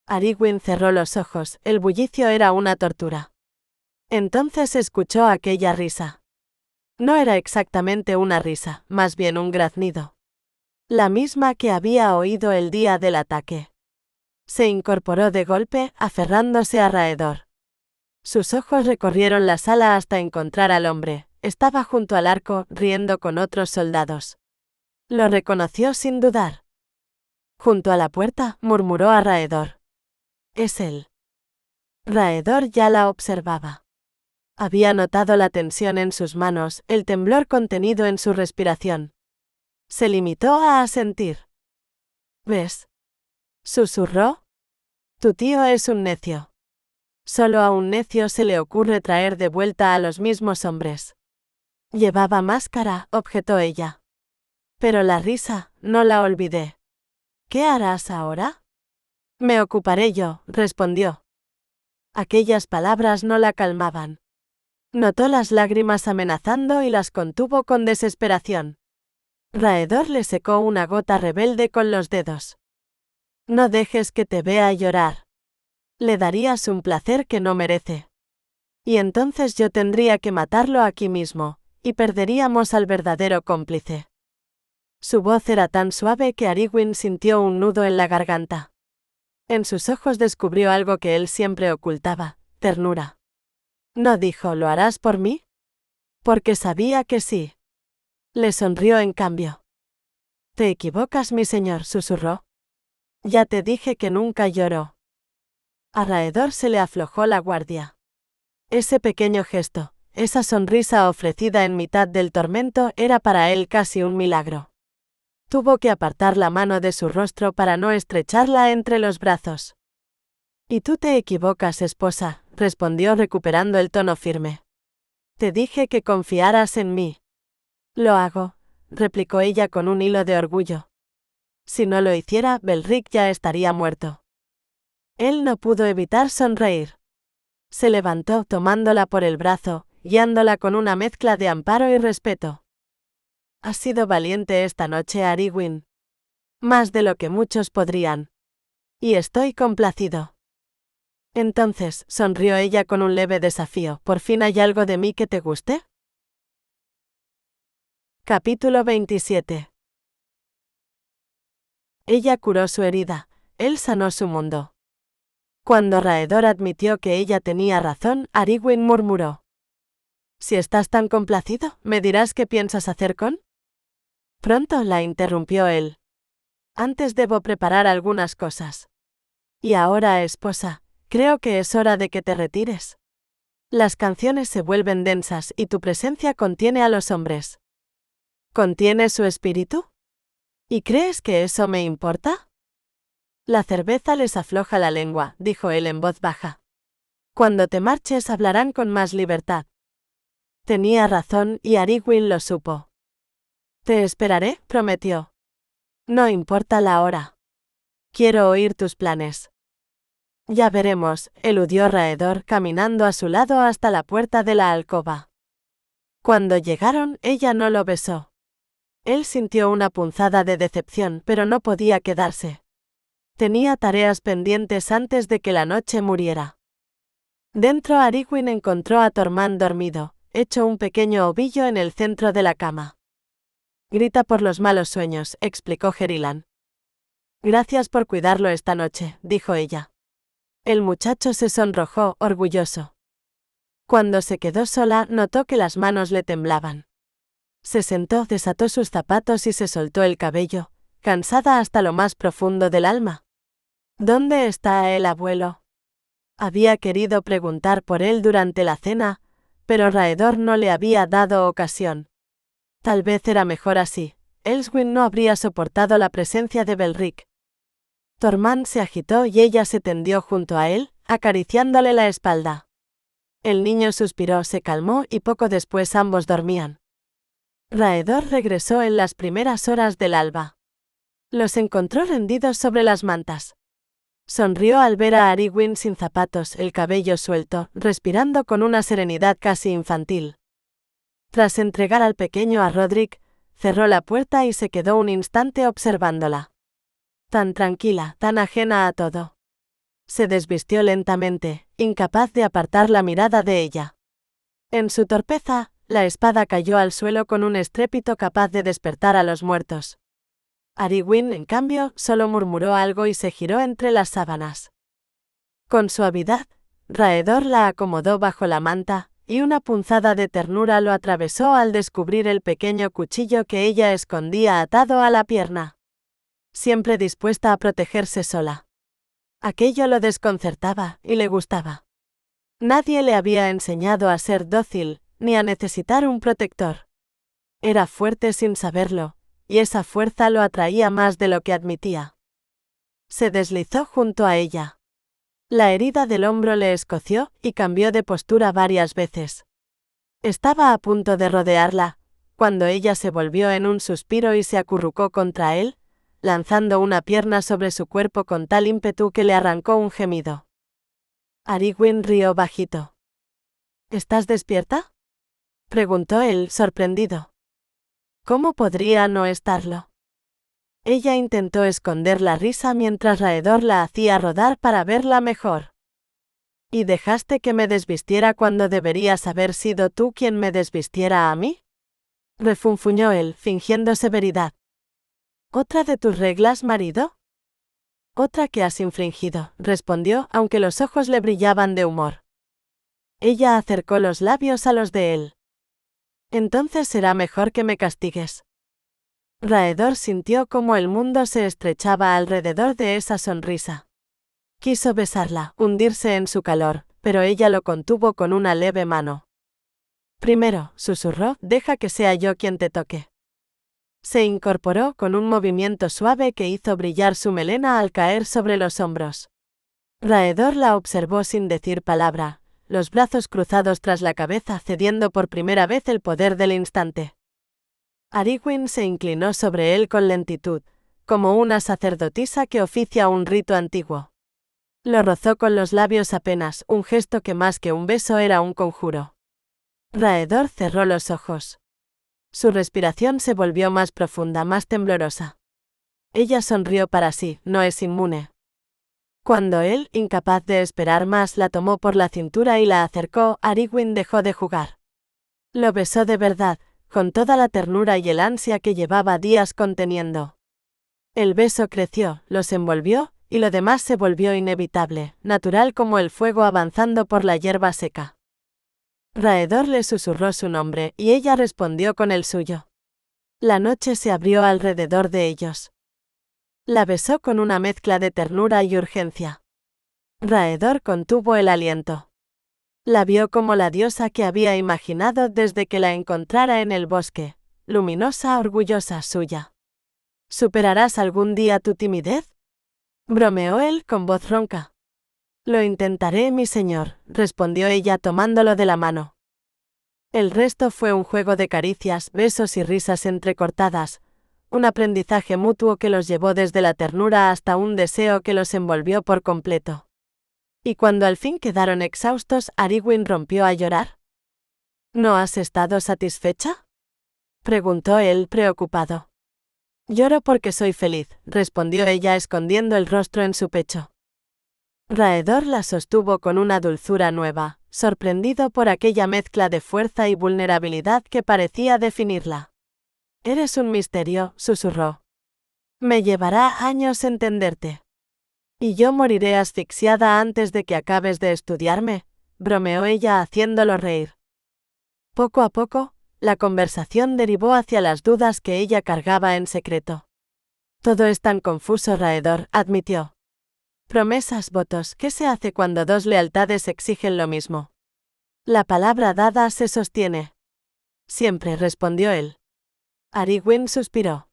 Arwen cerró los ojos, el bullicio era una tortura. Entonces escuchó aquella risa. No era exactamente una risa, más bien un graznido. La misma que había oído el día del ataque. Se incorporó de golpe, aferrándose a Raedor. Sus ojos recorrieron la sala hasta encontrar al hombre. Estaba junto al arco, riendo con otros soldados. Lo reconoció sin dudar. Junto a la puerta, murmuró a Raedor. Es él. Raedor ya la observaba. Había notado la tensión en sus manos, el temblor contenido en su respiración. Se limitó a asentir. ¿Ves? Susurró. Tu tío es un necio. Solo a un necio se le ocurre traer de vuelta a los mismos hombres. Llevaba máscara, objetó ella. Pero la risa, no la olvidé. ¿Qué harás ahora? Me ocuparé yo, respondió. Aquellas palabras no la calmaban. Notó las lágrimas amenazando y las contuvo con desesperación. Raedor le secó una gota rebelde con los dedos. No dejes que te vea llorar. Le darías un placer que no merece. Y entonces yo tendría que matarlo aquí mismo, y perderíamos al verdadero cómplice. Su voz era tan suave que Arwen sintió un nudo en la garganta. En sus ojos descubrió algo que él siempre ocultaba, ternura. No dijo, ¿lo harás por mí? Porque sabía que sí. Le sonrió en cambio. Te equivocas, mi señor, susurró. Ya te dije que nunca lloró. A Raedor se le aflojó la guardia. Ese pequeño gesto, esa sonrisa ofrecida en mitad del tormento era para él casi un milagro. Tuvo que apartar la mano de su rostro para no estrecharla entre los brazos. Y tú te equivocas, esposa, respondió recuperando el tono firme. Te dije que confiaras en mí. Lo hago, replicó ella con un hilo de orgullo. Si no lo hiciera, Belric ya estaría muerto. Él no pudo evitar sonreír. Se levantó tomándola por el brazo, guiándola con una mezcla de amparo y respeto. Has sido valiente esta noche, Arwen. Más de lo que muchos podrían. Y estoy complacido. Entonces, sonrió ella con un leve desafío, ¿por fin hay algo de mí que te guste? Capítulo 27. Ella curó su herida, él sanó su mundo. Cuando Raedor admitió que ella tenía razón, Arwen murmuró. Si estás tan complacido, ¿me dirás qué piensas hacer con? Pronto, la interrumpió él. Antes debo preparar algunas cosas. Y ahora, esposa, creo que es hora de que te retires. Las canciones se vuelven densas y tu presencia contiene a los hombres. ¿Contiene su espíritu? ¿Y crees que eso me importa? La cerveza les afloja la lengua, dijo él en voz baja. Cuando te marches hablarán con más libertad. Tenía razón y Arwen lo supo. Te esperaré, prometió. No importa la hora. Quiero oír tus planes. Ya veremos, eludió Raedor caminando a su lado hasta la puerta de la alcoba. Cuando llegaron, ella no lo besó. Él sintió una punzada de decepción, pero no podía quedarse. Tenía tareas pendientes antes de que la noche muriera. Dentro Arwen encontró a Tormund dormido, hecho un pequeño ovillo en el centro de la cama. Grita por los malos sueños, explicó Gerilan. Gracias por cuidarlo esta noche, dijo ella. El muchacho se sonrojó, orgulloso. Cuando se quedó sola, notó que las manos le temblaban. Se sentó, desató sus zapatos y se soltó el cabello, cansada hasta lo más profundo del alma. ¿Dónde está el abuelo? Había querido preguntar por él durante la cena, pero Raedor no le había dado ocasión. Tal vez era mejor así. Elswin no habría soportado la presencia de Belric. Tormund se agitó y ella se tendió junto a él, acariciándole la espalda. El niño suspiró, se calmó y poco después ambos dormían. Raedor regresó en las primeras horas del alba. Los encontró rendidos sobre las mantas. Sonrió al ver a Arwen sin zapatos, el cabello suelto, respirando con una serenidad casi infantil. Tras entregar al pequeño a Rodrik, cerró la puerta y se quedó un instante observándola. Tan tranquila, tan ajena a todo. Se desvistió lentamente, incapaz de apartar la mirada de ella. En su torpeza, la espada cayó al suelo con un estrépito capaz de despertar a los muertos. Arwen, en cambio, solo murmuró algo y se giró entre las sábanas. Con suavidad, Raedor la acomodó bajo la manta, y una punzada de ternura lo atravesó al descubrir el pequeño cuchillo que ella escondía atado a la pierna. Siempre dispuesta a protegerse sola. Aquello lo desconcertaba y le gustaba. Nadie le había enseñado a ser dócil, ni a necesitar un protector. Era fuerte sin saberlo, y esa fuerza lo atraía más de lo que admitía. Se deslizó junto a ella. La herida del hombro le escoció y cambió de postura varias veces. Estaba a punto de rodearla, cuando ella se volvió en un suspiro y se acurrucó contra él, lanzando una pierna sobre su cuerpo con tal ímpetu que le arrancó un gemido. Arwen rió bajito. ¿Estás despierta?, preguntó él, sorprendido. ¿Cómo podría no estarlo? Ella intentó esconder la risa mientras Raedor la hacía rodar para verla mejor. ¿Y dejaste que me desvistiera cuando deberías haber sido tú quien me desvistiera a mí?, refunfuñó él, fingiendo severidad. ¿Otra de tus reglas, marido? Otra que has infringido, respondió, aunque los ojos le brillaban de humor. Ella acercó los labios a los de él. Entonces será mejor que me castigues. Raedor sintió cómo el mundo se estrechaba alrededor de esa sonrisa. Quiso besarla, hundirse en su calor, pero ella lo contuvo con una leve mano. Primero, susurró, deja que sea yo quien te toque. Se incorporó con un movimiento suave que hizo brillar su melena al caer sobre los hombros. Raedor la observó sin decir palabra, los brazos cruzados tras la cabeza cediendo por primera vez el poder del instante. Arwen se inclinó sobre él con lentitud, como una sacerdotisa que oficia un rito antiguo. Lo rozó con los labios apenas, un gesto que más que un beso era un conjuro. Raedor cerró los ojos. Su respiración se volvió más profunda, más temblorosa. Ella sonrió para sí, no es inmune. Cuando él, incapaz de esperar más, la tomó por la cintura y la acercó, Arwen dejó de jugar. Lo besó de verdad, con toda la ternura y el ansia que llevaba días conteniendo. El beso creció, los envolvió, y lo demás se volvió inevitable, natural como el fuego avanzando por la hierba seca. Raedor le susurró su nombre, y ella respondió con el suyo. La noche se abrió alrededor de ellos. La besó con una mezcla de ternura y urgencia. Raedor contuvo el aliento. La vio como la diosa que había imaginado desde que la encontrara en el bosque, luminosa, orgullosa suya. ¿Superarás algún día tu timidez?, bromeó él con voz ronca. Lo intentaré, mi señor, respondió ella tomándolo de la mano. El resto fue un juego de caricias, besos y risas entrecortadas, un aprendizaje mutuo que los llevó desde la ternura hasta un deseo que los envolvió por completo. Y cuando al fin quedaron exhaustos, Arwen rompió a llorar. ¿No has estado satisfecha?, preguntó él preocupado. Lloro porque soy feliz, respondió ella escondiendo el rostro en su pecho. Raedor la sostuvo con una dulzura nueva, sorprendido por aquella mezcla de fuerza y vulnerabilidad que parecía definirla. Eres un misterio, susurró. Me llevará años entenderte. Y yo moriré asfixiada antes de que acabes de estudiarme, bromeó ella haciéndolo reír. Poco a poco, la conversación derivó hacia las dudas que ella cargaba en secreto. Todo es tan confuso, Raedor, admitió. Promesas, votos, ¿qué se hace cuando dos lealtades exigen lo mismo? La palabra dada se sostiene. Siempre, respondió él. Arwen suspiró.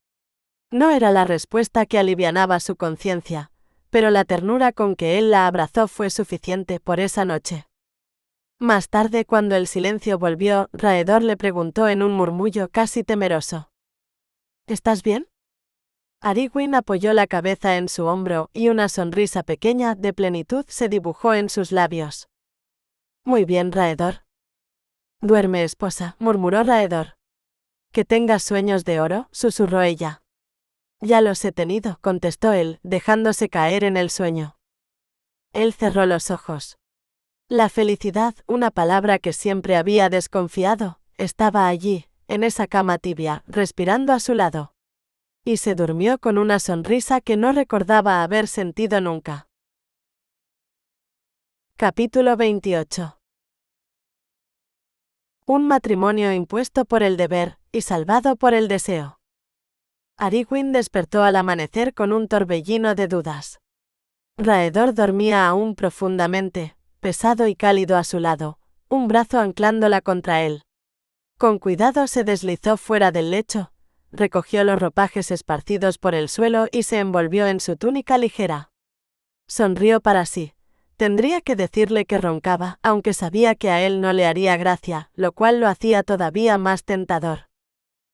No era la respuesta que alivianaba su conciencia, pero la ternura con que él la abrazó fue suficiente por esa noche. Más tarde, cuando el silencio volvió, Raedor le preguntó en un murmullo casi temeroso. ¿Estás bien? Arwen apoyó la cabeza en su hombro y una sonrisa pequeña de plenitud se dibujó en sus labios. Muy bien, Raedor. Duerme, esposa, murmuró Raedor. Que tengas sueños de oro, susurró ella. Ya los he tenido, contestó él, dejándose caer en el sueño. Él cerró los ojos. La felicidad, una palabra que siempre había desconfiado, estaba allí, en esa cama tibia, respirando a su lado. Y se durmió con una sonrisa que no recordaba haber sentido nunca. Capítulo 28. Un matrimonio impuesto por el deber, y salvado por el deseo. Ariguin despertó al amanecer con un torbellino de dudas. Raedor dormía aún profundamente, pesado y cálido a su lado, un brazo anclándola contra él. Con cuidado se deslizó fuera del lecho, recogió los ropajes esparcidos por el suelo y se envolvió en su túnica ligera. Sonrió para sí. Tendría que decirle que roncaba, aunque sabía que a él no le haría gracia, lo cual lo hacía todavía más tentador.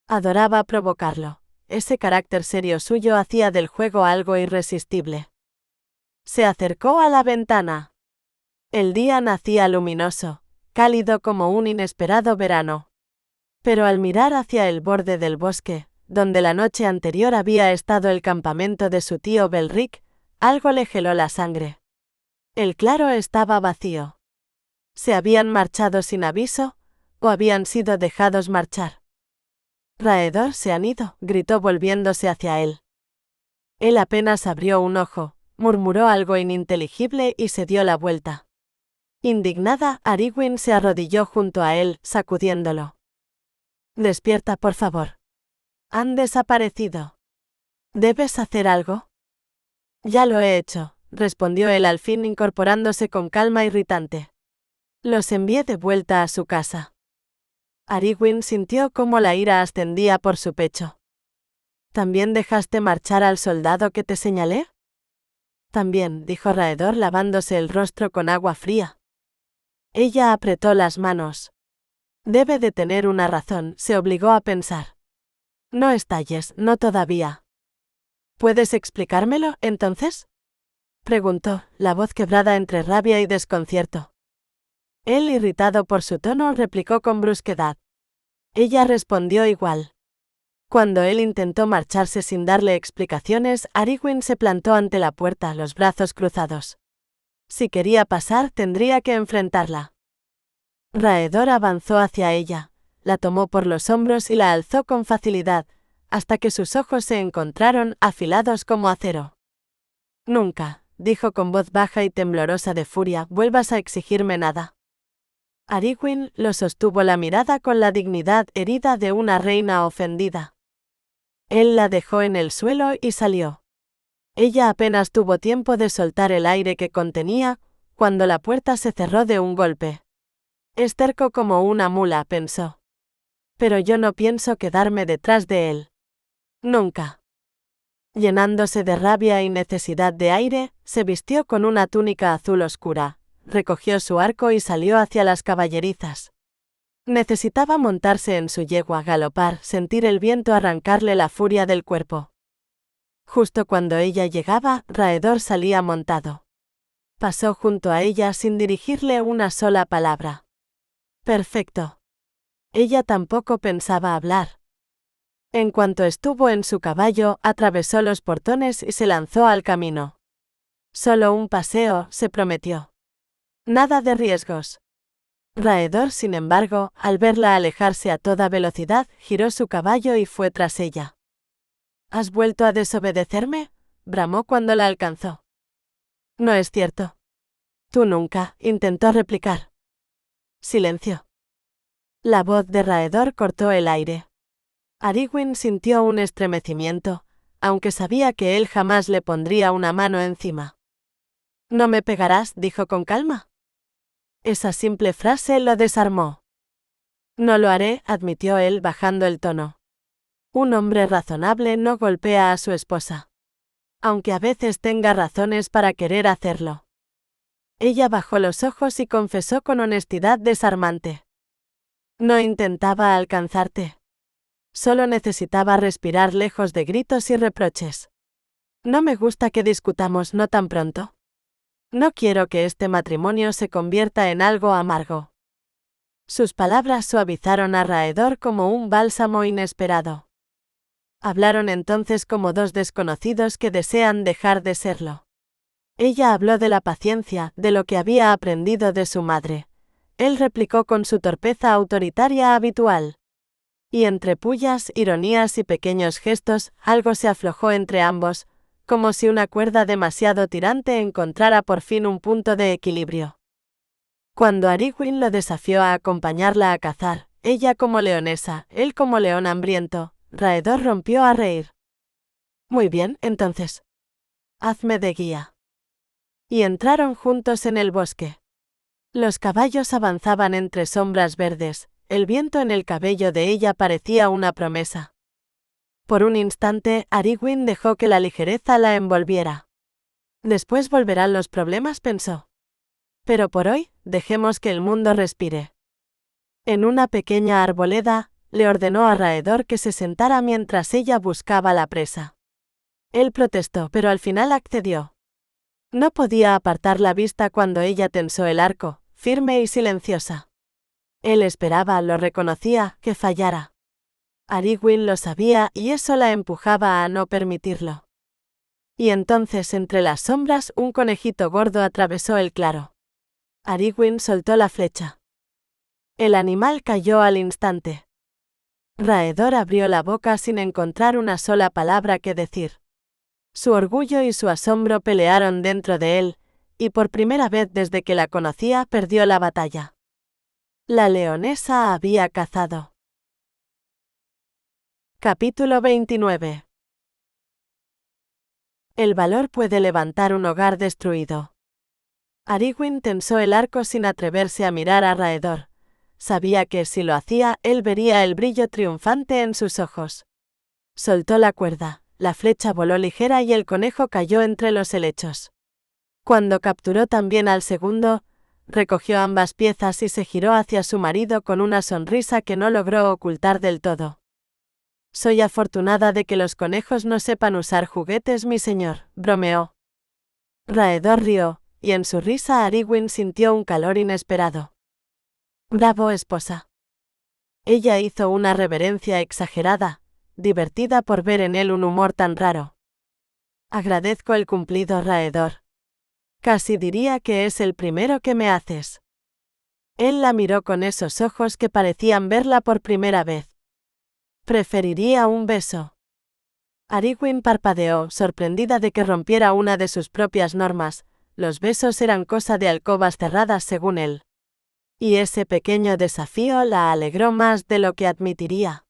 Adoraba provocarlo. Ese carácter serio suyo hacía del juego algo irresistible. Se acercó a la ventana. El día nacía luminoso, cálido como un inesperado verano. Pero al mirar hacia el borde del bosque, donde la noche anterior había estado el campamento de su tío Belric, algo le heló la sangre. El claro estaba vacío. ¿Se habían marchado sin aviso, o habían sido dejados marchar? Raedor se han ido, gritó volviéndose hacia él. Él apenas abrió un ojo, murmuró algo ininteligible y se dio la vuelta. Indignada, Ariguin se arrodilló junto a él, sacudiéndolo. Despierta, por favor. Han desaparecido. ¿Debes hacer algo? Ya lo he hecho, respondió él al fin incorporándose con calma irritante. Los envié de vuelta a su casa. Ariguin sintió cómo la ira ascendía por su pecho. ¿También dejaste marchar al soldado que te señalé? También, dijo Raedor lavándose el rostro con agua fría. Ella apretó las manos. Debe de tener una razón, se obligó a pensar. No estalles, no todavía. ¿Puedes explicármelo, entonces? Preguntó, la voz quebrada entre rabia y desconcierto. Él, irritado por su tono, replicó con brusquedad. Ella respondió igual. Cuando él intentó marcharse sin darle explicaciones, Ariguin se plantó ante la puerta, los brazos cruzados. Si quería pasar, tendría que enfrentarla. Raedor avanzó hacia ella, la tomó por los hombros y la alzó con facilidad, hasta que sus ojos se encontraron afilados como acero. Nunca, dijo con voz baja y temblorosa de furia, vuelvas a exigirme nada. Ariguin lo sostuvo la mirada con la dignidad herida de una reina ofendida. Él la dejó en el suelo y salió. Ella apenas tuvo tiempo de soltar el aire que contenía, cuando la puerta se cerró de un golpe. Es terco como una mula, pensó. Pero yo no pienso quedarme detrás de él. Nunca. Llenándose de rabia y necesidad de aire, se vistió con una túnica azul oscura, recogió su arco y salió hacia las caballerizas. Necesitaba montarse en su yegua, galopar, sentir el viento arrancarle la furia del cuerpo. Justo cuando ella llegaba, Raedor salía montado. Pasó junto a ella sin dirigirle una sola palabra. Perfecto. Ella tampoco pensaba hablar. En cuanto estuvo en su caballo, atravesó los portones y se lanzó al camino. Solo un paseo, se prometió. Nada de riesgos. Raedor, sin embargo, al verla alejarse a toda velocidad, giró su caballo y fue tras ella. ¿Has vuelto a desobedecerme?, bramó cuando la alcanzó. No es cierto. Tú nunca, intentó replicar. Silencio. La voz de Raedor cortó el aire. Ariguin sintió un estremecimiento, aunque sabía que él jamás le pondría una mano encima. ¿No me pegarás?, dijo con calma. Esa simple frase lo desarmó. No lo haré, admitió él bajando el tono. Un hombre razonable no golpea a su esposa. Aunque a veces tenga razones para querer hacerlo. Ella bajó los ojos y confesó con honestidad desarmante. No intentaba alcanzarte. Solo necesitaba respirar lejos de gritos y reproches. No me gusta que discutamos no tan pronto. No quiero que este matrimonio se convierta en algo amargo. Sus palabras suavizaron a Raedor como un bálsamo inesperado. Hablaron entonces como dos desconocidos que desean dejar de serlo. Ella habló de la paciencia, de lo que había aprendido de su madre. Él replicó con su torpeza autoritaria habitual. Y entre pullas, ironías y pequeños gestos, algo se aflojó entre ambos, como si una cuerda demasiado tirante encontrara por fin un punto de equilibrio. Cuando Ariguin lo desafió a acompañarla a cazar, ella como leonesa, él como león hambriento, Raedor rompió a reír. Muy bien, entonces. Hazme de guía. Y entraron juntos en el bosque. Los caballos avanzaban entre sombras verdes, el viento en el cabello de ella parecía una promesa. Por un instante, Ariguin dejó que la ligereza la envolviera. Después volverán los problemas, pensó. Pero por hoy, dejemos que el mundo respire. En una pequeña arboleda, le ordenó a Raedor que se sentara mientras ella buscaba la presa. Él protestó, pero al final accedió. No podía apartar la vista cuando ella tensó el arco, firme y silenciosa. Él esperaba, lo reconocía, que fallara. Ariguin lo sabía y eso la empujaba a no permitirlo. Y entonces entre las sombras un conejito gordo atravesó el claro. Ariguin soltó la flecha. El animal cayó al instante. Raedor abrió la boca sin encontrar una sola palabra que decir. Su orgullo y su asombro pelearon dentro de él, y por primera vez desde que la conocía perdió la batalla. La leonesa había cazado. Capítulo 29. El valor puede levantar un hogar destruido. Ariguin tensó el arco sin atreverse a mirar a Raedor. Sabía que si lo hacía, él vería el brillo triunfante en sus ojos. Soltó la cuerda, la flecha voló ligera y el conejo cayó entre los helechos. Cuando capturó también al segundo, recogió ambas piezas y se giró hacia su marido con una sonrisa que no logró ocultar del todo. Soy afortunada de que los conejos no sepan usar juguetes, mi señor, bromeó. Raedor rió, y en su risa Ariguin sintió un calor inesperado. Bravo, esposa. Ella hizo una reverencia exagerada, divertida por ver en él un humor tan raro. Agradezco el cumplido, Raedor. Casi diría que es el primero que me haces. Él la miró con esos ojos que parecían verla por primera vez. Preferiría un beso. Ariguin parpadeó, sorprendida de que rompiera una de sus propias normas. Los besos eran cosa de alcobas cerradas según él. Y ese pequeño desafío la alegró más de lo que admitiría.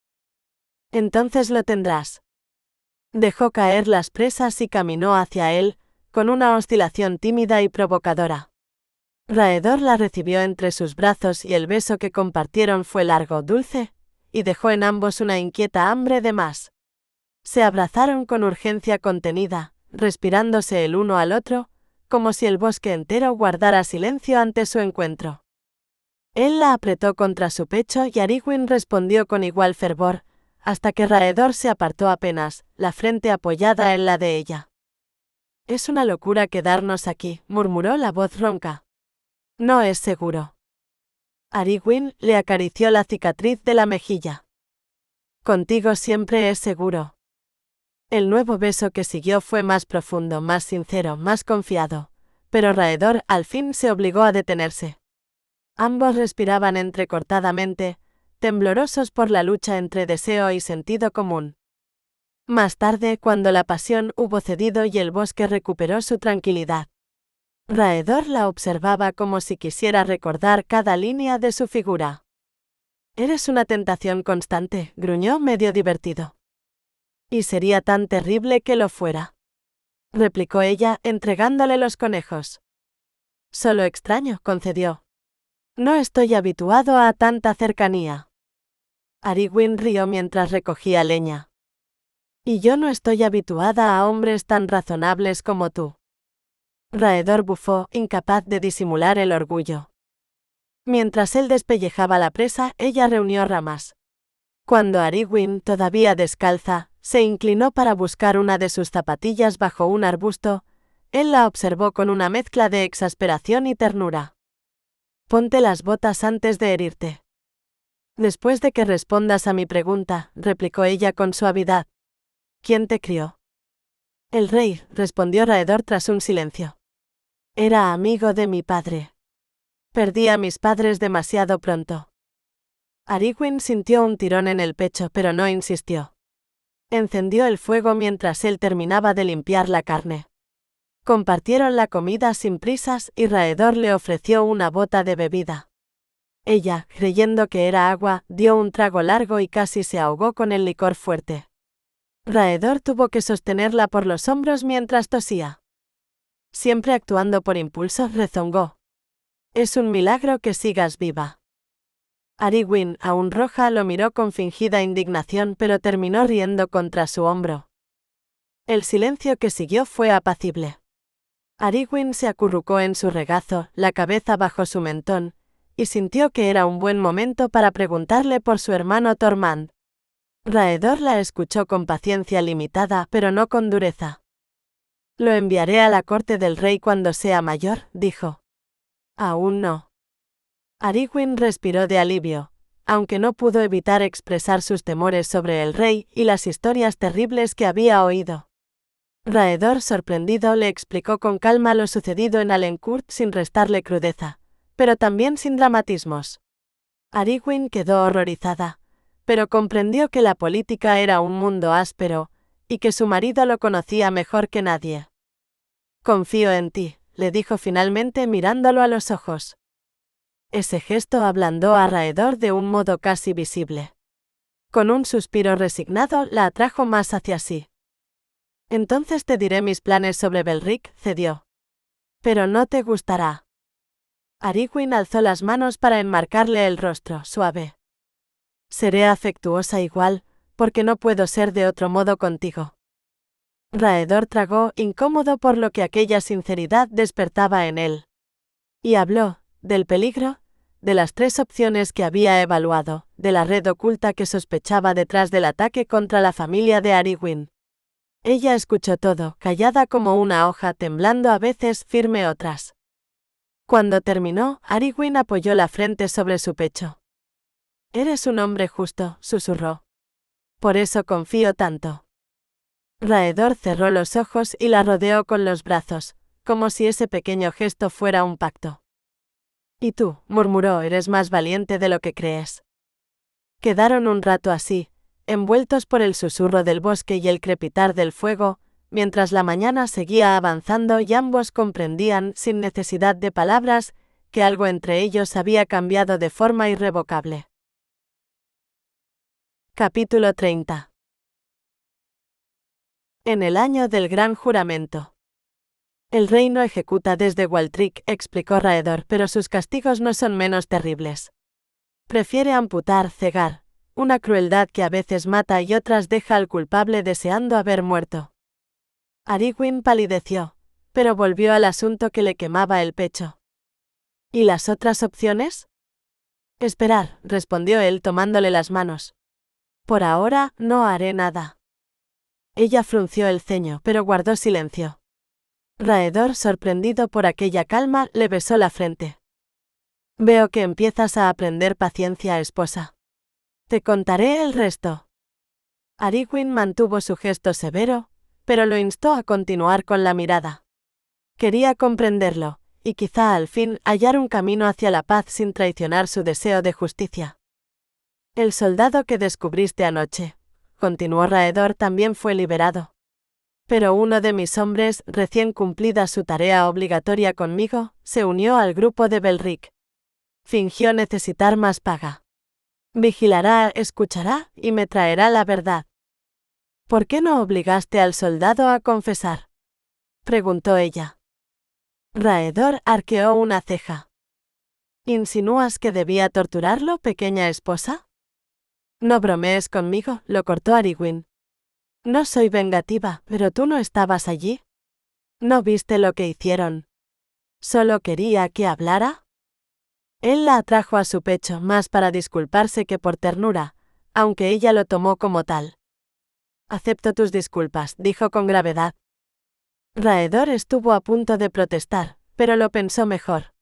Entonces lo tendrás. Dejó caer las presas y caminó hacia él, con una oscilación tímida y provocadora. Raedor la recibió entre sus brazos y el beso que compartieron fue largo, dulce, y dejó en ambos una inquieta hambre de más. Se abrazaron con urgencia contenida, respirándose el uno al otro, como si el bosque entero guardara silencio ante su encuentro. Él la apretó contra su pecho y Ariguin respondió con igual fervor, hasta que Raedor se apartó apenas, la frente apoyada en la de ella. Es una locura quedarnos aquí, murmuró la voz ronca. No es seguro. Ariguin le acarició la cicatriz de la mejilla. Contigo siempre es seguro. El nuevo beso que siguió fue más profundo, más sincero, más confiado, pero Raedor al fin se obligó a detenerse. Ambos respiraban entrecortadamente, temblorosos por la lucha entre deseo y sentido común. Más tarde, cuando la pasión hubo cedido y el bosque recuperó su tranquilidad, Raedor la observaba como si quisiera recordar cada línea de su figura. Eres una tentación constante, gruñó medio divertido. Y sería tan terrible que lo fuera, replicó ella, entregándole los conejos. Solo extraño, concedió. No estoy habituado a tanta cercanía. Ariguin rió mientras recogía leña. Y yo no estoy habituada a hombres tan razonables como tú. Raedor bufó, incapaz de disimular el orgullo. Mientras él despellejaba la presa, ella reunió ramas. Cuando Ariguin, todavía descalza, se inclinó para buscar una de sus zapatillas bajo un arbusto, él la observó con una mezcla de exasperación y ternura. Ponte las botas antes de herirte. Después de que respondas a mi pregunta, replicó ella con suavidad. ¿Quién te crió? El rey, respondió Raedor tras un silencio. Era amigo de mi padre. Perdí a mis padres demasiado pronto. Aragorn sintió un tirón en el pecho, pero no insistió. Encendió el fuego mientras él terminaba de limpiar la carne. Compartieron la comida sin prisas y Raedor le ofreció una bota de bebida. Ella, creyendo que era agua, dio un trago largo y casi se ahogó con el licor fuerte. Raedor tuvo que sostenerla por los hombros mientras tosía. Siempre actuando por impulso, rezongó. Es un milagro que sigas viva. Aragorn, aún roja, lo miró con fingida indignación, pero terminó riendo contra su hombro. El silencio que siguió fue apacible. Aragorn se acurrucó en su regazo, la cabeza bajo su mentón, y sintió que era un buen momento para preguntarle por su hermano Tormund. Raedor la escuchó con paciencia limitada, pero no con dureza. Lo enviaré a la corte del rey cuando sea mayor, dijo. Aún no. Aragorn respiró de alivio, aunque no pudo evitar expresar sus temores sobre el rey y las historias terribles que había oído. Raedor, sorprendido, le explicó con calma lo sucedido en Alencourt sin restarle crudeza, pero también sin dramatismos. Aragorn quedó horrorizada, pero comprendió que la política era un mundo áspero, y que su marido lo conocía mejor que nadie. Confío en ti, le dijo finalmente mirándolo a los ojos. Ese gesto ablandó a Raedor de un modo casi visible. Con un suspiro resignado la atrajo más hacia sí. Entonces te diré mis planes sobre Belric, cedió. Pero no te gustará. Aragorn alzó las manos para enmarcarle el rostro, suave. Seré afectuosa igual, porque no puedo ser de otro modo contigo. Raedor tragó, incómodo por lo que aquella sinceridad despertaba en él. Y habló, del peligro, de las 3 opciones que había evaluado, de la red oculta que sospechaba detrás del ataque contra la familia de Aragorn. Ella escuchó todo, callada como una hoja, temblando a veces, firme otras. Cuando terminó, Aragorn apoyó la frente sobre su pecho. Eres un hombre justo, susurró. Por eso confío tanto. Raedor cerró los ojos y la rodeó con los brazos, como si ese pequeño gesto fuera un pacto. Y tú, murmuró, eres más valiente de lo que crees. Quedaron un rato así, envueltos por el susurro del bosque y el crepitar del fuego, mientras la mañana seguía avanzando y ambos comprendían, sin necesidad de palabras, que algo entre ellos había cambiado de forma irrevocable. Capítulo 30. En el año del gran juramento. El rey no ejecuta desde Waltrick, explicó Raedor, pero sus castigos no son menos terribles. Prefiere amputar, cegar, una crueldad que a veces mata y otras deja al culpable deseando haber muerto. Aragorn palideció, pero volvió al asunto que le quemaba el pecho. ¿Y las otras opciones? Esperar, respondió él tomándole las manos. Por ahora, no haré nada. Ella frunció el ceño, pero guardó silencio. Raedor, sorprendido por aquella calma, le besó la frente. Veo que empiezas a aprender paciencia, esposa. Te contaré el resto. Aragorn mantuvo su gesto severo, pero lo instó a continuar con la mirada. Quería comprenderlo, y quizá al fin hallar un camino hacia la paz sin traicionar su deseo de justicia. El soldado que descubriste anoche, continuó Raedor, también fue liberado. Pero uno de mis hombres, recién cumplida su tarea obligatoria conmigo, se unió al grupo de Belric. Fingió necesitar más paga. Vigilará, escuchará y me traerá la verdad. ¿Por qué no obligaste al soldado a confesar? Preguntó ella. Raedor arqueó una ceja. ¿Insinúas que debía torturarlo, pequeña esposa? No bromees conmigo, lo cortó Aragorn. No soy vengativa, pero tú no estabas allí. ¿No viste lo que hicieron? ¿Solo quería que hablara? Él la atrajo a su pecho más para disculparse que por ternura, aunque ella lo tomó como tal. Acepto tus disculpas, dijo con gravedad. Raedor estuvo a punto de protestar, pero lo pensó mejor.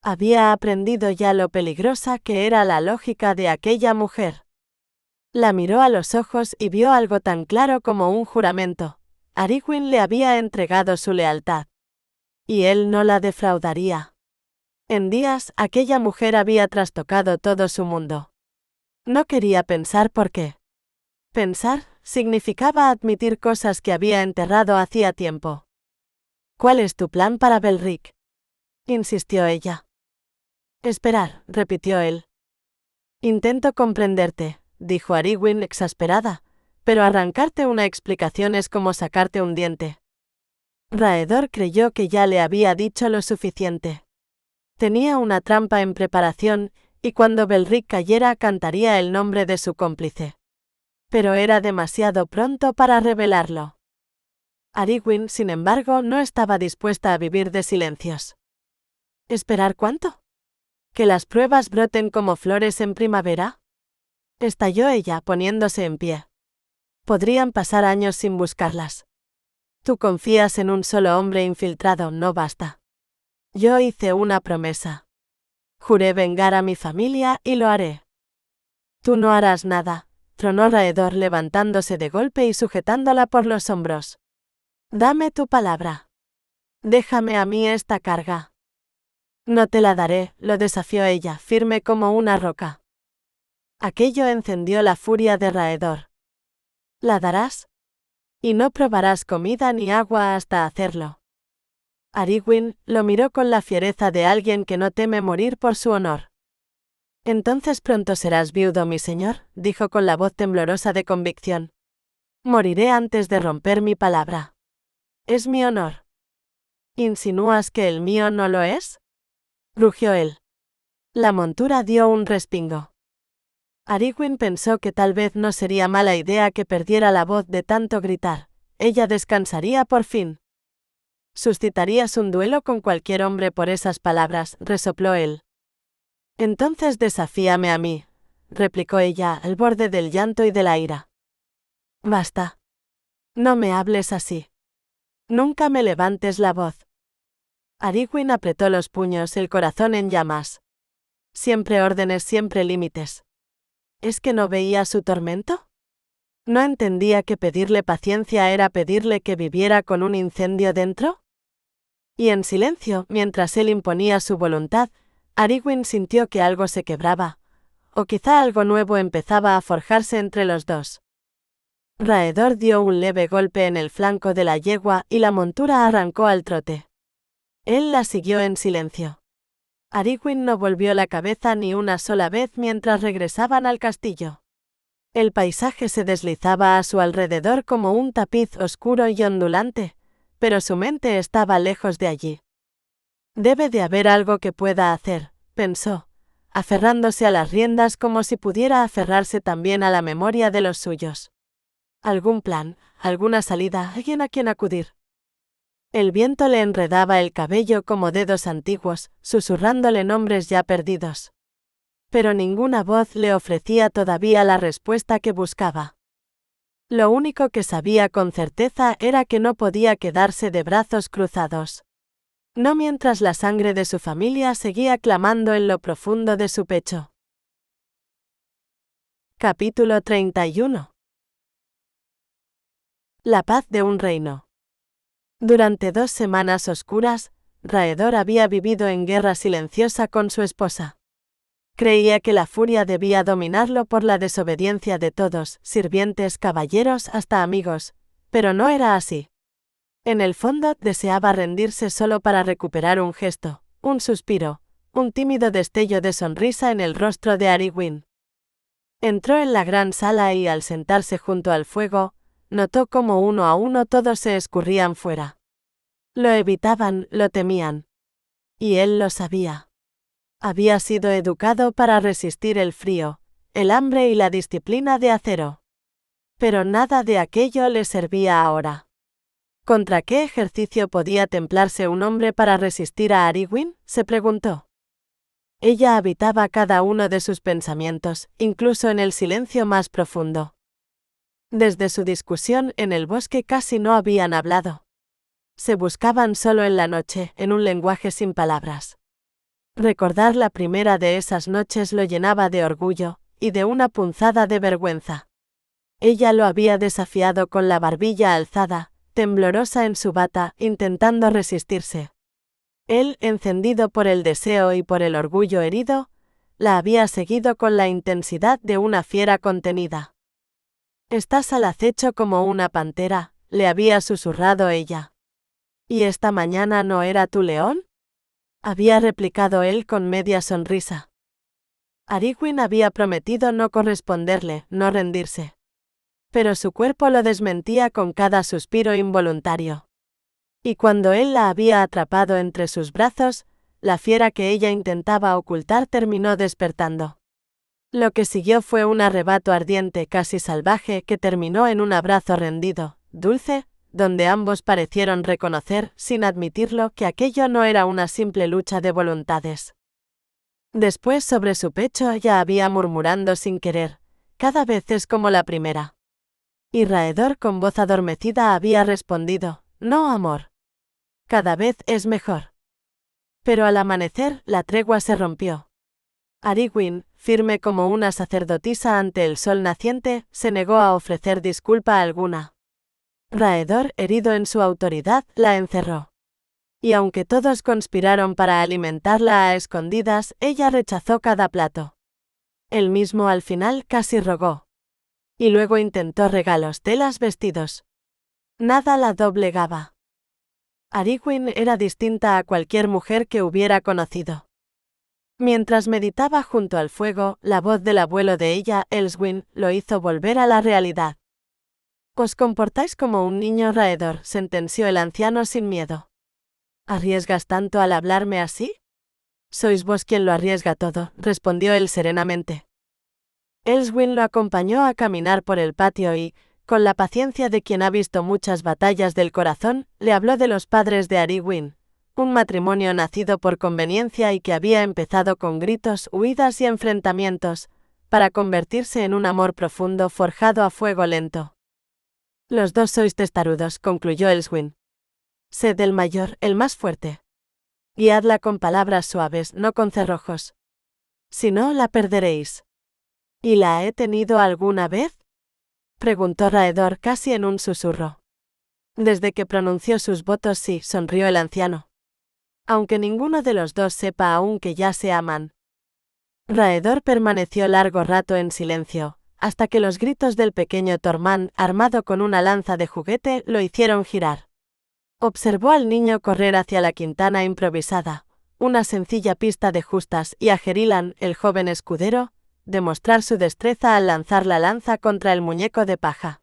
Había aprendido ya lo peligrosa que era la lógica de aquella mujer. La miró a los ojos y vio algo tan claro como un juramento. Aragorn le había entregado su lealtad. Y él no la defraudaría. En días, aquella mujer había trastocado todo su mundo. No quería pensar por qué. Pensar significaba admitir cosas que había enterrado hacía tiempo. ¿Cuál es tu plan para Belric?, insistió ella. Esperar, repitió él. Intento comprenderte, dijo Ariguin exasperada, pero arrancarte una explicación es como sacarte un diente. Raedor creyó que ya le había dicho lo suficiente. Tenía una trampa en preparación, y cuando Belric cayera cantaría el nombre de su cómplice. Pero era demasiado pronto para revelarlo. Ariguin, sin embargo, no estaba dispuesta a vivir de silencios. ¿Esperar cuánto? ¿Que las pruebas broten como flores en primavera? Estalló ella, poniéndose en pie. Podrían pasar años sin buscarlas. Tú confías en un solo hombre infiltrado, no basta. Yo hice una promesa. Juré vengar a mi familia y lo haré. Tú no harás nada, tronó Raedor levantándose de golpe y sujetándola por los hombros. Dame tu palabra. Déjame a mí esta carga. No te la daré, lo desafió ella, firme como una roca. Aquello encendió la furia de Raedor. ¿La darás? Y no probarás comida ni agua hasta hacerlo. Ariguin lo miró con la fiereza de alguien que no teme morir por su honor. Entonces pronto serás viudo, mi señor, dijo con la voz temblorosa de convicción. Moriré antes de romper mi palabra. Es mi honor. ¿Insinúas que el mío no lo es?, rugió él. La montura dio un respingo. Ariguin pensó que tal vez no sería mala idea que perdiera la voz de tanto gritar. Ella descansaría por fin. ¿Suscitarías un duelo con cualquier hombre por esas palabras?, resopló él. Entonces desafíame a mí, replicó ella, al borde del llanto y de la ira. Basta. No me hables así. Nunca me levantes la voz. Ariguin apretó los puños, el corazón en llamas. Siempre órdenes, siempre límites. ¿Es que no veía su tormento? ¿No entendía que pedirle paciencia era pedirle que viviera con un incendio dentro? Y en silencio, mientras él imponía su voluntad, Ariguin sintió que algo se quebraba, o quizá algo nuevo empezaba a forjarse entre los dos. Raedor dio un leve golpe en el flanco de la yegua y la montura arrancó al trote. Él la siguió en silencio. Ariguin no volvió la cabeza ni una sola vez mientras regresaban al castillo. El paisaje se deslizaba a su alrededor como un tapiz oscuro y ondulante, pero su mente estaba lejos de allí. Debe de haber algo que pueda hacer, pensó, aferrándose a las riendas como si pudiera aferrarse también a la memoria de los suyos. Algún plan, alguna salida, alguien a quien acudir. El viento le enredaba el cabello como dedos antiguos, susurrándole nombres ya perdidos. Pero ninguna voz le ofrecía todavía la respuesta que buscaba. Lo único que sabía con certeza era que no podía quedarse de brazos cruzados. No mientras la sangre de su familia seguía clamando en lo profundo de su pecho. Capítulo 31. La paz de un reino. Durante 2 semanas oscuras, Raedor había vivido en guerra silenciosa con su esposa. Creía que la furia debía dominarlo por la desobediencia de todos, sirvientes, caballeros, hasta amigos, pero no era así. En el fondo deseaba rendirse solo para recuperar un gesto, un suspiro, un tímido destello de sonrisa en el rostro de Ariguin. Entró en la gran sala y al sentarse junto al fuego, notó cómo uno a uno todos se escurrían fuera. Lo evitaban, lo temían. Y él lo sabía. Había sido educado para resistir el frío, el hambre y la disciplina de acero. Pero nada de aquello le servía ahora. ¿Contra qué ejercicio podía templarse un hombre para resistir a Ariguin?, se preguntó. Ella habitaba cada uno de sus pensamientos, incluso en el silencio más profundo. Desde su discusión en el bosque casi no habían hablado. Se buscaban solo en la noche, en un lenguaje sin palabras. Recordar la primera de esas noches lo llenaba de orgullo, y de una punzada de vergüenza. Ella lo había desafiado con la barbilla alzada, temblorosa en su bata, intentando resistirse. Él, encendido por el deseo y por el orgullo herido, la había seguido con la intensidad de una fiera contenida. «Estás al acecho como una pantera», le había susurrado ella. «¿Y esta mañana no era tu león?», había replicado él con media sonrisa. Ariguin había prometido no corresponderle, no rendirse. Pero su cuerpo lo desmentía con cada suspiro involuntario. Y cuando él la había atrapado entre sus brazos, la fiera que ella intentaba ocultar terminó despertando. Lo que siguió fue un arrebato ardiente, casi salvaje, que terminó en un abrazo rendido, dulce, donde ambos parecieron reconocer, sin admitirlo, que aquello no era una simple lucha de voluntades. Después, sobre su pecho, ella había murmurando sin querer: «Cada vez es como la primera». Y Raedor, con voz adormecida, había respondido: «No, amor. Cada vez es mejor». Pero al amanecer, la tregua se rompió. Ariguin, firme como una sacerdotisa ante el sol naciente, se negó a ofrecer disculpa alguna. Raedor, herido en su autoridad, la encerró. Y aunque todos conspiraron para alimentarla a escondidas, ella rechazó cada plato. Él mismo al final casi rogó. Y luego intentó regalos, telas, vestidos. Nada la doblegaba. Ariguin era distinta a cualquier mujer que hubiera conocido. Mientras meditaba junto al fuego, la voz del abuelo de ella, Elswin, lo hizo volver a la realidad. «Os comportáis como un niño, Raedor», sentenció el anciano sin miedo. «¿Arriesgas tanto al hablarme así?» «Sois vos quien lo arriesga todo», respondió él serenamente. Elswin lo acompañó a caminar por el patio y, con la paciencia de quien ha visto muchas batallas del corazón, le habló de los padres de Ariguin, un matrimonio nacido por conveniencia y que había empezado con gritos, huidas y enfrentamientos, para convertirse en un amor profundo forjado a fuego lento. «Los dos sois testarudos», concluyó Elswin. «Sed el mayor, el más fuerte. Guiadla con palabras suaves, no con cerrojos. Si no, la perderéis». «¿Y la he tenido alguna vez?», preguntó Raedor casi en un susurro. «Desde que pronunció sus votos, sí», sonrió el anciano. «Aunque ninguno de los dos sepa aún que ya se aman». Raedor permaneció largo rato en silencio, hasta que los gritos del pequeño Tormand, armado con una lanza de juguete, lo hicieron girar. Observó al niño correr hacia la quintana improvisada, una sencilla pista de justas, y a Gerilan, el joven escudero, demostrar su destreza al lanzar la lanza contra el muñeco de paja.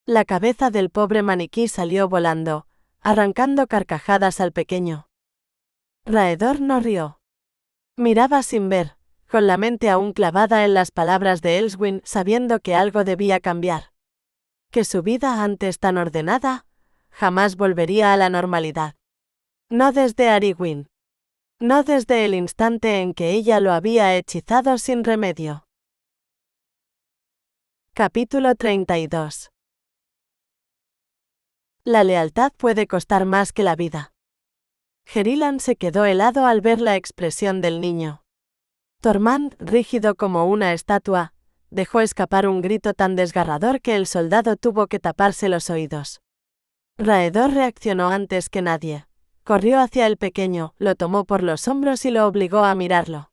La cabeza del pobre maniquí salió volando, arrancando carcajadas al pequeño. Raedor no rió. Miraba sin ver, con la mente aún clavada en las palabras de Elswin, sabiendo que algo debía cambiar. Que su vida, antes tan ordenada, jamás volvería a la normalidad. No desde Ariguin. No desde el instante en que ella lo había hechizado sin remedio. Capítulo 32. La lealtad puede costar más que la vida. Gerilan se quedó helado al ver la expresión del niño. Tormand, rígido como una estatua, dejó escapar un grito tan desgarrador que el soldado tuvo que taparse los oídos. Raedor reaccionó antes que nadie. Corrió hacia el pequeño, lo tomó por los hombros y lo obligó a mirarlo.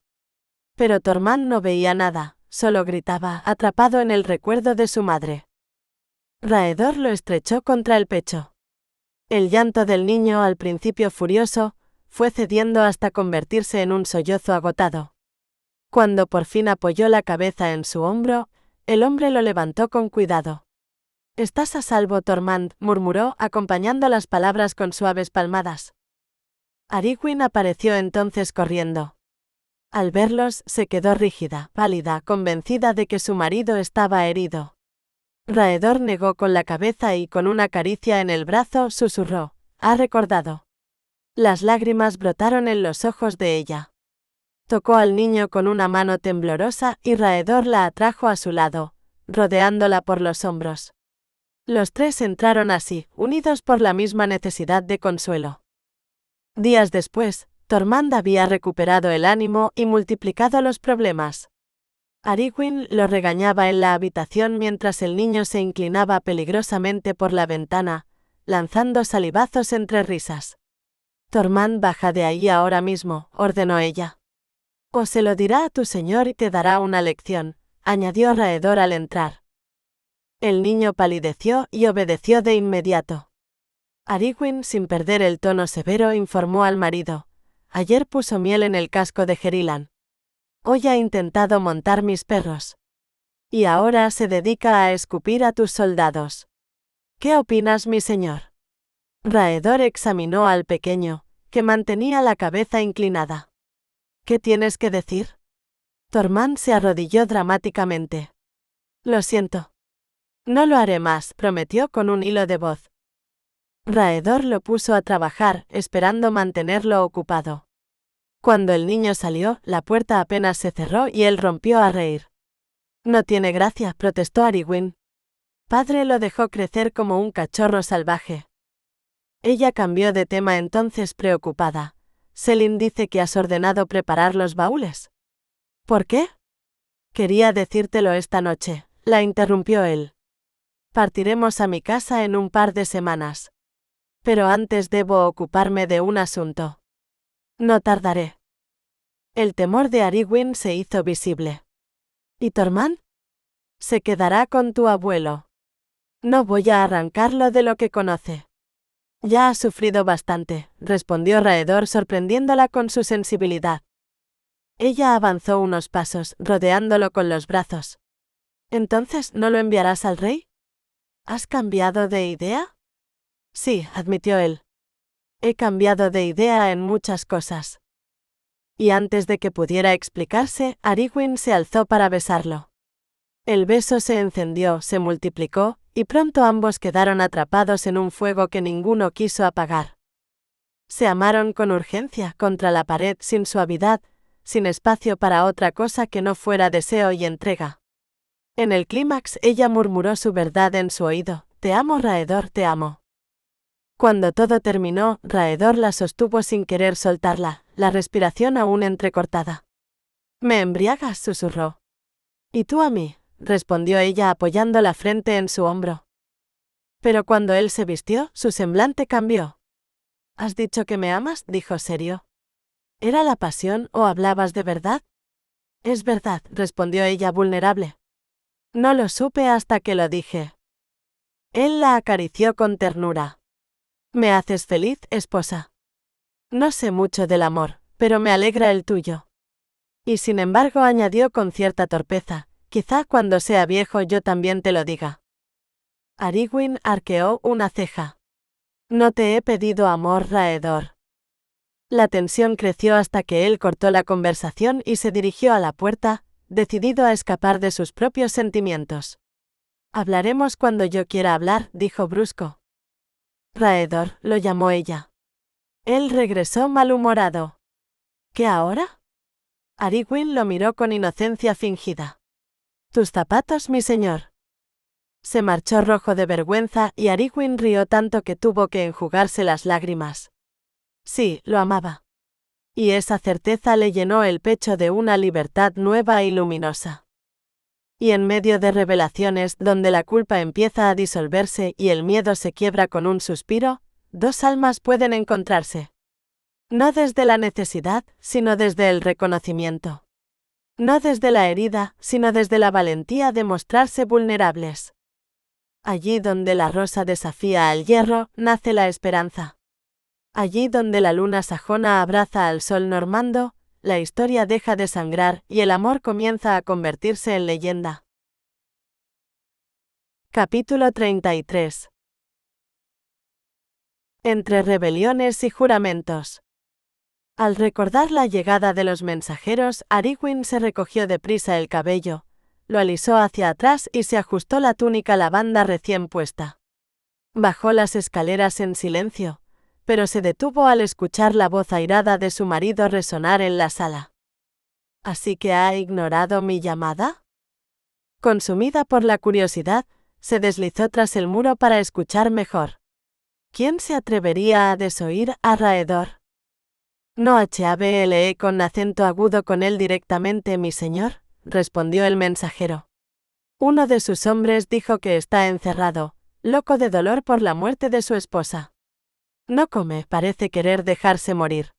Pero Tormand no veía nada, solo gritaba, atrapado en el recuerdo de su madre. Raedor lo estrechó contra el pecho. El llanto del niño, al principio furioso, fue cediendo hasta convertirse en un sollozo agotado. Cuando por fin apoyó la cabeza en su hombro, el hombre lo levantó con cuidado. «Estás a salvo, Tormand», murmuró, acompañando las palabras con suaves palmadas. Ariguin apareció entonces corriendo. Al verlos, se quedó rígida, pálida, convencida de que su marido estaba herido. Raedor negó con la cabeza y, con una caricia en el brazo, susurró: «¿Ha recordado?». Las lágrimas brotaron en los ojos de ella. Tocó al niño con una mano temblorosa y Raedor la atrajo a su lado, rodeándola por los hombros. Los tres entraron así, unidos por la misma necesidad de consuelo. Días después, Tormand había recuperado el ánimo y multiplicado los problemas. Ariguin lo regañaba en la habitación mientras el niño se inclinaba peligrosamente por la ventana, lanzando salivazos entre risas. Tormand, baja de ahí ahora mismo, ordenó ella. O se lo dirá a tu señor y te dará una lección, añadió Raedor al entrar. El niño palideció y obedeció de inmediato. Ariguin, sin perder el tono severo, informó al marido. Ayer puso miel en el casco de Gerilan. Hoy ha intentado montar mis perros. Y ahora se dedica a escupir a tus soldados. ¿Qué opinas, mi señor? Raedor examinó al pequeño, que mantenía la cabeza inclinada. ¿Qué tienes que decir? Tormand se arrodilló dramáticamente. Lo siento. No lo haré más, prometió con un hilo de voz. Raedor lo puso a trabajar, esperando mantenerlo ocupado. Cuando el niño salió, la puerta apenas se cerró y él rompió a reír. No tiene gracia, protestó Ariguin. Padre lo dejó crecer como un cachorro salvaje. Ella cambió de tema entonces preocupada. Selin dice que has ordenado preparar los baúles. ¿Por qué? Quería decírtelo esta noche, la interrumpió él. Partiremos a mi casa en un par de semanas. Pero antes debo ocuparme de un asunto. No tardaré. El temor de Ariguin se hizo visible. ¿Y Tormand? Se quedará con tu abuelo. No voy a arrancarlo de lo que conoce. Ya ha sufrido bastante, respondió Raedor sorprendiéndola con su sensibilidad. Ella avanzó unos pasos, rodeándolo con los brazos. ¿Entonces no lo enviarás al rey? ¿Has cambiado de idea? Sí, admitió él. He cambiado de idea en muchas cosas. Y antes de que pudiera explicarse, Ariguin se alzó para besarlo. El beso se encendió, se multiplicó, y pronto ambos quedaron atrapados en un fuego que ninguno quiso apagar. Se amaron con urgencia, contra la pared, sin suavidad, sin espacio para otra cosa que no fuera deseo y entrega. En el clímax ella murmuró su verdad en su oído: «Te amo, Raedor, te amo». Cuando todo terminó, Raedor la sostuvo sin querer soltarla, la respiración aún entrecortada. «Me embriagas», susurró. «Y tú a mí», respondió ella apoyando la frente en su hombro. Pero cuando él se vistió, su semblante cambió. «¿Has dicho que me amas?», dijo serio. ¿Era la pasión o hablabas de verdad? Es verdad, respondió ella vulnerable. No lo supe hasta que lo dije. Él la acarició con ternura. Me haces feliz, esposa. No sé mucho del amor, pero me alegra el tuyo. Y sin embargo añadió con cierta torpeza, quizá cuando sea viejo yo también te lo diga. Ariguin arqueó una ceja. No te he pedido amor, Raedor. La tensión creció hasta que él cortó la conversación y se dirigió a la puerta, decidido a escapar de sus propios sentimientos. Hablaremos cuando yo quiera hablar, dijo brusco. Raedor, lo llamó ella. Él regresó malhumorado. ¿Qué ahora? Ariguin lo miró con inocencia fingida. Tus zapatos, mi señor. Se marchó rojo de vergüenza y Ariguin rió tanto que tuvo que enjugarse las lágrimas. Sí, lo amaba. Y esa certeza le llenó el pecho de una libertad nueva y luminosa. Y en medio de revelaciones donde la culpa empieza a disolverse y el miedo se quiebra con un suspiro, dos almas pueden encontrarse. No desde la necesidad, sino desde el reconocimiento. No desde la herida, sino desde la valentía de mostrarse vulnerables. Allí donde la rosa desafía al hierro, nace la esperanza. Allí donde la luna sajona abraza al sol normando, la historia deja de sangrar y el amor comienza a convertirse en leyenda. Capítulo 33. Entre rebeliones y juramentos. Al recordar la llegada de los mensajeros, Ariguin se recogió deprisa el cabello, lo alisó hacia atrás y se ajustó la túnica lavanda recién puesta. Bajó las escaleras en silencio, pero se detuvo al escuchar la voz airada de su marido resonar en la sala. ¿Así que ha ignorado mi llamada? Consumida por la curiosidad, se deslizó tras el muro para escuchar mejor. ¿Quién se atrevería a desoír a Raedor? No hable con acento agudo con él directamente, mi señor, respondió el mensajero. Uno de sus hombres dijo que está encerrado, loco de dolor por la muerte de su esposa. No come, parece querer dejarse morir.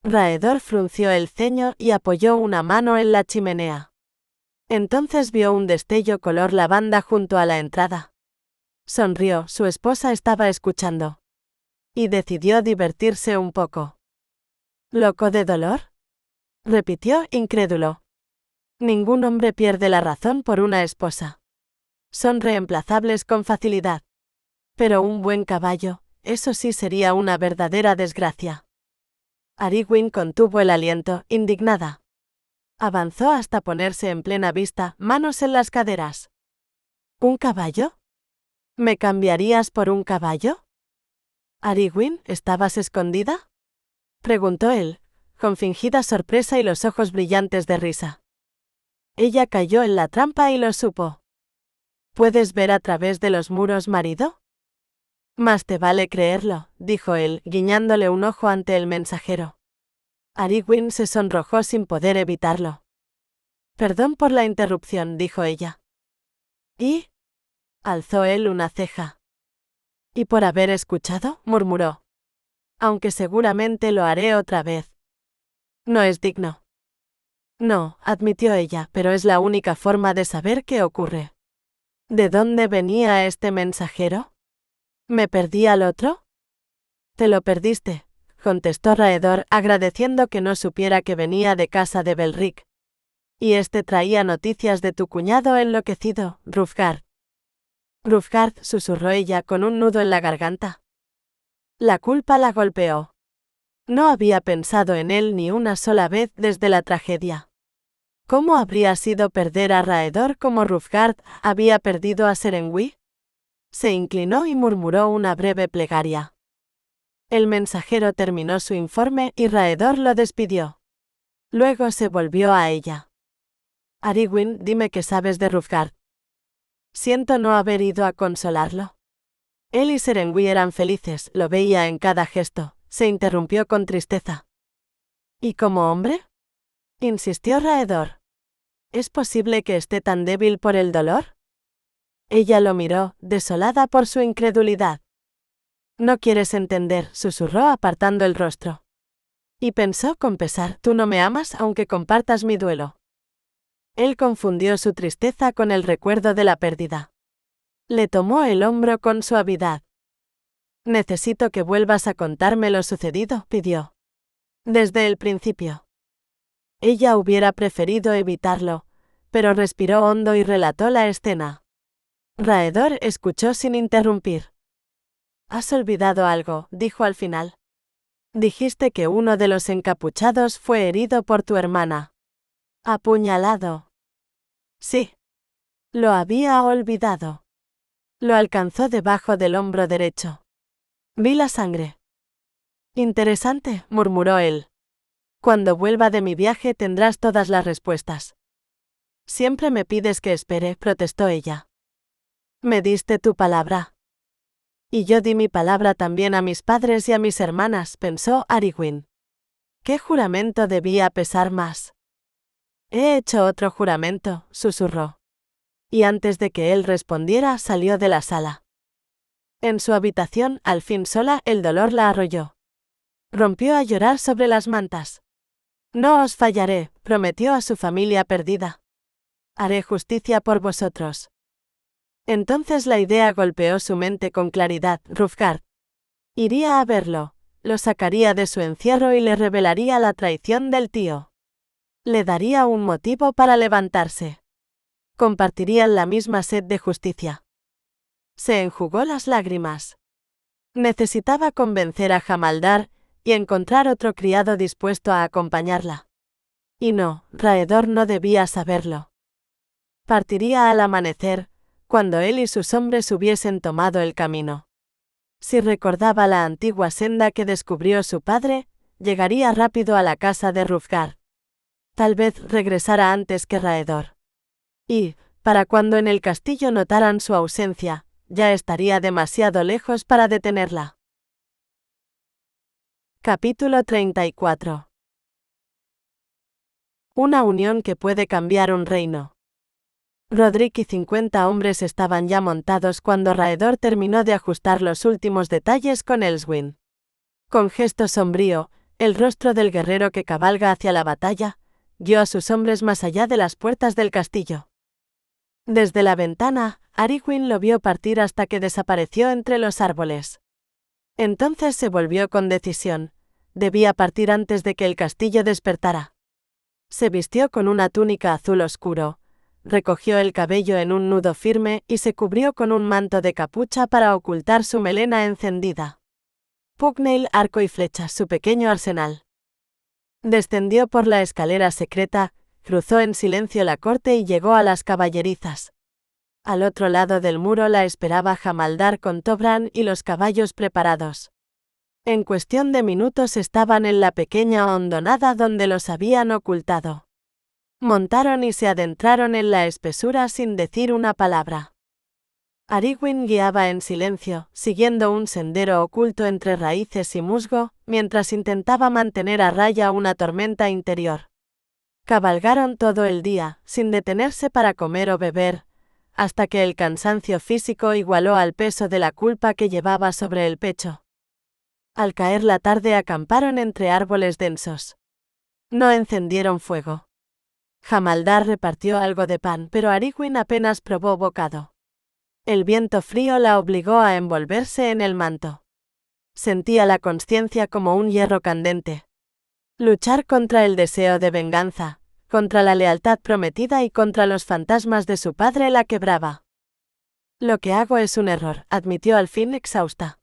Raedor frunció el ceño y apoyó una mano en la chimenea. Entonces vio un destello color lavanda junto a la entrada. Sonrió, su esposa estaba escuchando. Y decidió divertirse un poco. ¿Loco de dolor? Repitió, incrédulo. Ningún hombre pierde la razón por una esposa. Son reemplazables con facilidad. Pero un buen caballo, eso sí sería una verdadera desgracia. Ariguin contuvo el aliento, indignada. Avanzó hasta ponerse en plena vista, manos en las caderas. ¿Un caballo? ¿Me cambiarías por un caballo? Ariguin, ¿estabas escondida? Preguntó él, con fingida sorpresa y los ojos brillantes de risa. Ella cayó en la trampa y lo supo. ¿Puedes ver a través de los muros, marido? Más te vale creerlo, dijo él, guiñándole un ojo ante el mensajero. Ariguin se sonrojó sin poder evitarlo. Perdón por la interrupción, dijo ella. ¿Y? Alzó él una ceja. ¿Y por haber escuchado? Murmuró. Aunque seguramente lo haré otra vez. No es digno. No, admitió ella, pero es la única forma de saber qué ocurre. ¿De dónde venía este mensajero? ¿Me perdí al otro? Te lo perdiste, contestó Raedor, agradeciendo que no supiera que venía de casa de Belric. Y este traía noticias de tu cuñado enloquecido, Hrufgard. Hrufgard, susurró ella con un nudo en la garganta. La culpa la golpeó. No había pensado en él ni una sola vez desde la tragedia. ¿Cómo habría sido perder a Raedor como Hrufgard había perdido a Serengui? Se inclinó y murmuró una breve plegaria. El mensajero terminó su informe y Raedor lo despidió. Luego se volvió a ella. Ariguin, dime qué sabes de Hrufgard. Siento no haber ido a consolarlo. Él y Serengui eran felices, lo veía en cada gesto, se interrumpió con tristeza. ¿Y como hombre? Insistió Raedor. ¿Es posible que esté tan débil por el dolor? Ella lo miró, desolada por su incredulidad. No quieres entender, susurró apartando el rostro. Y pensó con pesar, tú no me amas aunque compartas mi duelo. Él confundió su tristeza con el recuerdo de la pérdida. Le tomó el hombro con suavidad. Necesito que vuelvas a contarme lo sucedido, pidió. Desde el principio. Ella hubiera preferido evitarlo, pero respiró hondo y relató la escena. Raedor escuchó sin interrumpir. Has olvidado algo, dijo al final. Dijiste que uno de los encapuchados fue herido por tu hermana. Apuñalado. Sí. Lo había olvidado. Lo alcanzó debajo del hombro derecho. Vi la sangre. Interesante, murmuró él. Cuando vuelva de mi viaje tendrás todas las respuestas. Siempre me pides que espere, protestó ella. Me diste tu palabra. Y yo di mi palabra también a mis padres y a mis hermanas, pensó Ariguin. ¿Qué juramento debía pesar más? He hecho otro juramento, susurró. Y antes de que él respondiera salió de la sala. En su habitación, al fin sola, el dolor la arrolló. Rompió a llorar sobre las mantas. No os fallaré, prometió a su familia perdida. Haré justicia por vosotros. Entonces la idea golpeó su mente con claridad, Hrufgard. Iría a verlo, lo sacaría de su encierro y le revelaría la traición del tío. Le daría un motivo para levantarse. Compartirían la misma sed de justicia. Se enjugó las lágrimas. Necesitaba convencer a Jamaldar y encontrar otro criado dispuesto a acompañarla. Y no, Raedor no debía saberlo. Partiría al amanecer, cuando él y sus hombres hubiesen tomado el camino. Si recordaba la antigua senda que descubrió su padre, llegaría rápido a la casa de Hrufgard. Tal vez regresara antes que Raedor. Y, para cuando en el castillo notaran su ausencia, ya estaría demasiado lejos para detenerla. Capítulo 34. Una unión que puede cambiar un reino. Rodrik y 50 hombres estaban ya montados cuando Raedor terminó de ajustar los últimos detalles con Elswin. Con gesto sombrío, el rostro del guerrero que cabalga hacia la batalla, guió a sus hombres más allá de las puertas del castillo. Desde la ventana, Aragorn lo vio partir hasta que desapareció entre los árboles. Entonces se volvió con decisión. Debía partir antes de que el castillo despertara. Se vistió con una túnica azul oscuro, recogió el cabello en un nudo firme y se cubrió con un manto de capucha para ocultar su melena encendida. Pugnail, arco y flechas, su pequeño arsenal. Descendió por la escalera secreta, cruzó en silencio la corte y llegó a las caballerizas. Al otro lado del muro la esperaba Jamaldar con Tobran y los caballos preparados. En cuestión de minutos estaban en la pequeña hondonada donde los habían ocultado. Montaron y se adentraron en la espesura sin decir una palabra. Aragorn guiaba en silencio, siguiendo un sendero oculto entre raíces y musgo, mientras intentaba mantener a raya una tormenta interior. Cabalgaron todo el día, sin detenerse para comer o beber, hasta que el cansancio físico igualó al peso de la culpa que llevaba sobre el pecho. Al caer la tarde acamparon entre árboles densos. No encendieron fuego. Jamaldar repartió algo de pan, pero Aragorn apenas probó bocado. El viento frío la obligó a envolverse en el manto. Sentía la conciencia como un hierro candente. Luchar contra el deseo de venganza, contra la lealtad prometida y contra los fantasmas de su padre la quebraba. Lo que hago es un error, admitió al fin exhausta.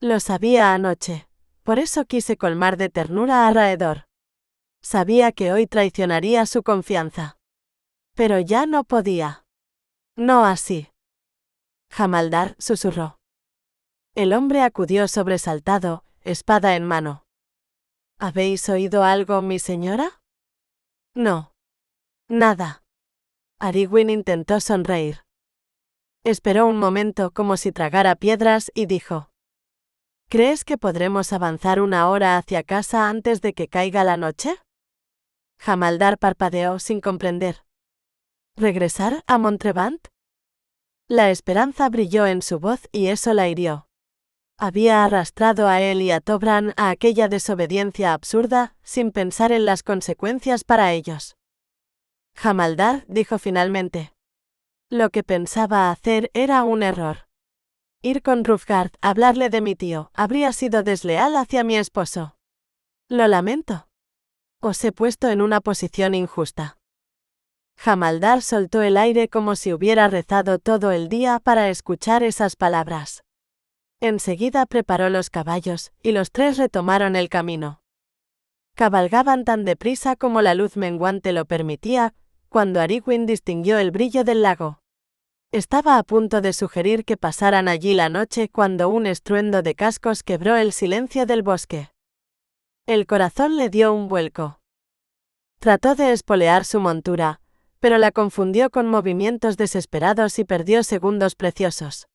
Lo sabía anoche, por eso quise colmar de ternura a Raedor. Sabía que hoy traicionaría su confianza. Pero ya no podía. No así. Jamaldar susurró. El hombre acudió sobresaltado, espada en mano. ¿Habéis oído algo, mi señora? No. Nada. Aragorn intentó sonreír. Esperó un momento como si tragara piedras y dijo: ¿Crees que podremos avanzar 1 hora hacia casa antes de que caiga la noche? Jamaldar parpadeó sin comprender. ¿Regresar a Montrevant? La esperanza brilló en su voz y eso la hirió. Había arrastrado a él y a Tobran a aquella desobediencia absurda, sin pensar en las consecuencias para ellos. Jamaldar dijo finalmente. Lo que pensaba hacer era un error. Ir con Hrufgard, hablarle de mi tío, habría sido desleal hacia mi esposo. Lo lamento. Os he puesto en una posición injusta. Jamaldar soltó el aire como si hubiera rezado todo el día para escuchar esas palabras. Enseguida preparó los caballos, y los 3 retomaron el camino. Cabalgaban tan deprisa como la luz menguante lo permitía, cuando Aragorn distinguió el brillo del lago. Estaba a punto de sugerir que pasaran allí la noche cuando un estruendo de cascos quebró el silencio del bosque. El corazón le dio un vuelco. Trató de espolear su montura, pero la confundió con movimientos desesperados y perdió segundos preciosos.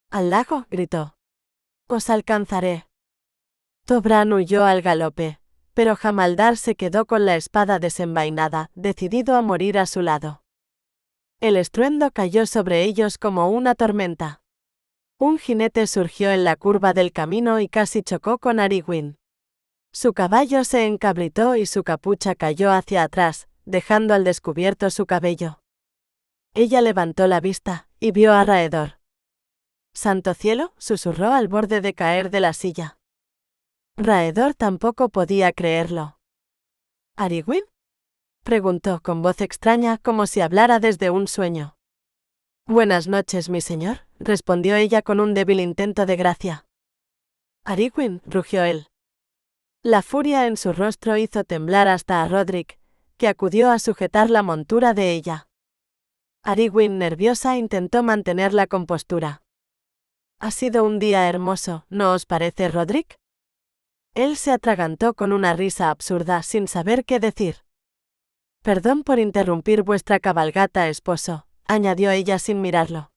«¡Al lago!», gritó. «¡Os alcanzaré!». Tobran huyó al galope, pero Jamaldar se quedó con la espada desenvainada, decidido a morir a su lado. El estruendo cayó sobre ellos como una tormenta. Un jinete surgió en la curva del camino y casi chocó con Aragorn. Su caballo se encabritó y su capucha cayó hacia atrás, dejando al descubierto su cabello. Ella levantó la vista y vio a Raedor. «¡Santo cielo!», susurró al borde de caer de la silla. Raedor tampoco podía creerlo. «¿Aragorn?», preguntó con voz extraña como si hablara desde un sueño. «Buenas noches, mi señor», respondió ella con un débil intento de gracia. «Aragorn», rugió él. La furia en su rostro hizo temblar hasta a Rodrik, que acudió a sujetar la montura de ella. Aragorn, nerviosa, intentó mantener la compostura. «Ha sido un día hermoso, ¿no os parece, Rodrik?». Él se atragantó con una risa absurda sin saber qué decir. «Perdón por interrumpir vuestra cabalgata, esposo», añadió ella sin mirarlo.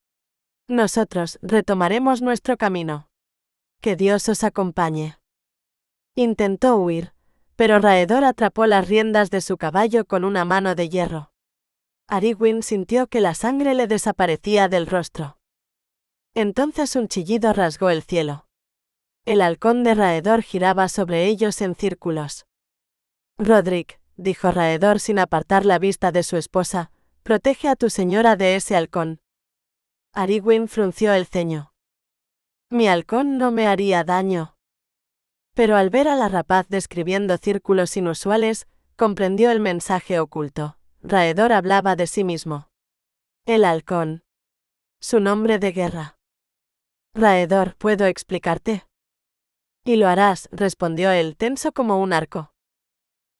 «Nosotros retomaremos nuestro camino. Que Dios os acompañe». Intentó huir, pero Raedor atrapó las riendas de su caballo con una mano de hierro. Aragorn sintió que la sangre le desaparecía del rostro. Entonces un chillido rasgó el cielo. El halcón de Raedor giraba sobre ellos en círculos. Rodrik, dijo Raedor sin apartar la vista de su esposa, protege a tu señora de ese halcón. Aragorn frunció el ceño. Mi halcón no me haría daño. Pero al ver a la rapaz describiendo círculos inusuales, comprendió el mensaje oculto. Raedor hablaba de sí mismo. El halcón. Su nombre de guerra. Raedor, ¿puedo explicarte? Y lo harás, respondió él, tenso como un arco.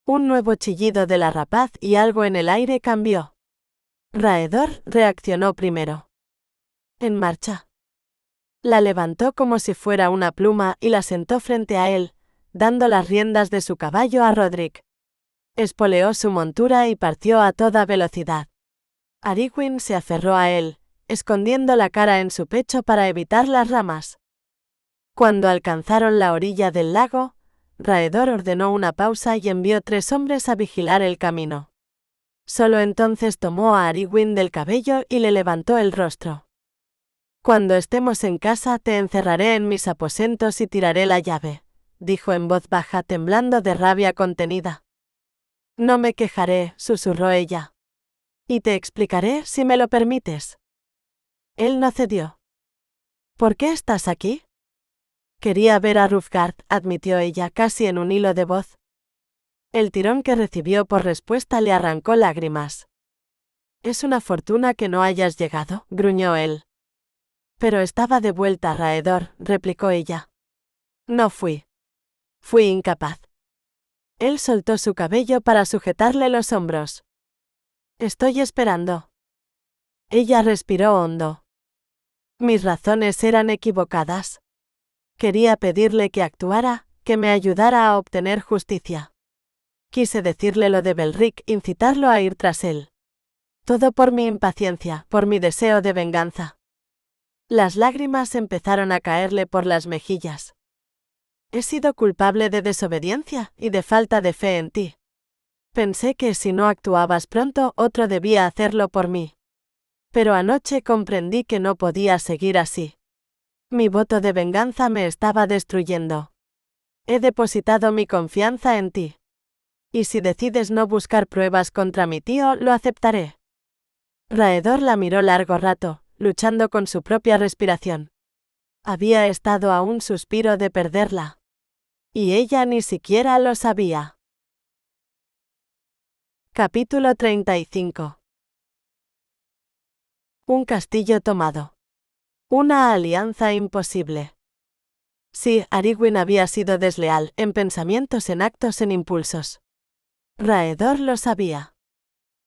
Un nuevo chillido de la rapaz y algo en el aire cambió. Raedor reaccionó primero. En marcha. La levantó como si fuera una pluma y la sentó frente a él, dando las riendas de su caballo a Rodrik. Espoleó su montura y partió a toda velocidad. Aragorn se aferró a él, escondiendo la cara en su pecho para evitar las ramas. Cuando alcanzaron la orilla del lago, Raedor ordenó una pausa y envió 3 hombres a vigilar el camino. Solo entonces tomó a Aragorn del cabello y le levantó el rostro. Cuando estemos en casa te encerraré en mis aposentos y tiraré la llave, dijo en voz baja temblando de rabia contenida. No me quejaré, susurró ella. Y te explicaré si me lo permites. Él no cedió. ¿Por qué estás aquí? Quería ver a Hrufgard, admitió ella casi en un hilo de voz. El tirón que recibió por respuesta le arrancó lágrimas. Es una fortuna que no hayas llegado, gruñó él. Pero estaba de vuelta, Raedor, replicó ella. No fui. Fui incapaz. Él soltó su cabello para sujetarle los hombros. Estoy esperando. Ella respiró hondo. Mis razones eran equivocadas. Quería pedirle que actuara, que me ayudara a obtener justicia. Quise decirle lo de Belric, incitarlo a ir tras él. Todo por mi impaciencia, por mi deseo de venganza. Las lágrimas empezaron a caerle por las mejillas. He sido culpable de desobediencia y de falta de fe en ti. Pensé que si no actuabas pronto, otro debía hacerlo por mí. Pero anoche comprendí que no podía seguir así. Mi voto de venganza me estaba destruyendo. He depositado mi confianza en ti. Y si decides no buscar pruebas contra mi tío, lo aceptaré. Raedor la miró largo rato, luchando con su propia respiración. Había estado a un suspiro de perderla. Y ella ni siquiera lo sabía. Capítulo 35. Un castillo tomado. Una alianza imposible. Sí, Aragorn había sido desleal, en pensamientos, en actos, en impulsos. Raedor lo sabía.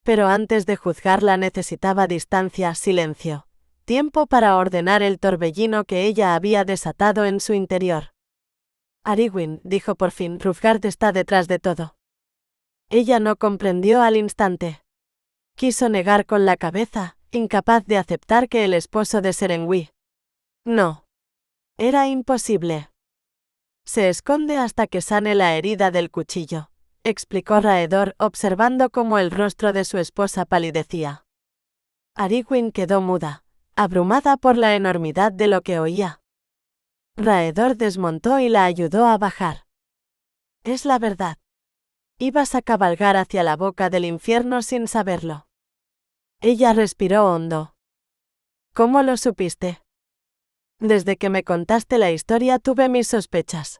Pero antes de juzgarla necesitaba distancia, silencio, tiempo para ordenar el torbellino que ella había desatado en su interior. Aragorn, dijo por fin, Hrufgard está detrás de todo. Ella no comprendió al instante. Quiso negar con la cabeza, incapaz de aceptar que el esposo de Serengui. No. Era imposible. Se esconde hasta que sane la herida del cuchillo, explicó Raedor, observando cómo el rostro de su esposa palidecía. Aragorn quedó muda, abrumada por la enormidad de lo que oía. Raedor desmontó y la ayudó a bajar. Es la verdad. Ibas a cabalgar hacia la boca del infierno sin saberlo. Ella respiró hondo. ¿Cómo lo supiste? Desde que me contaste la historia tuve mis sospechas.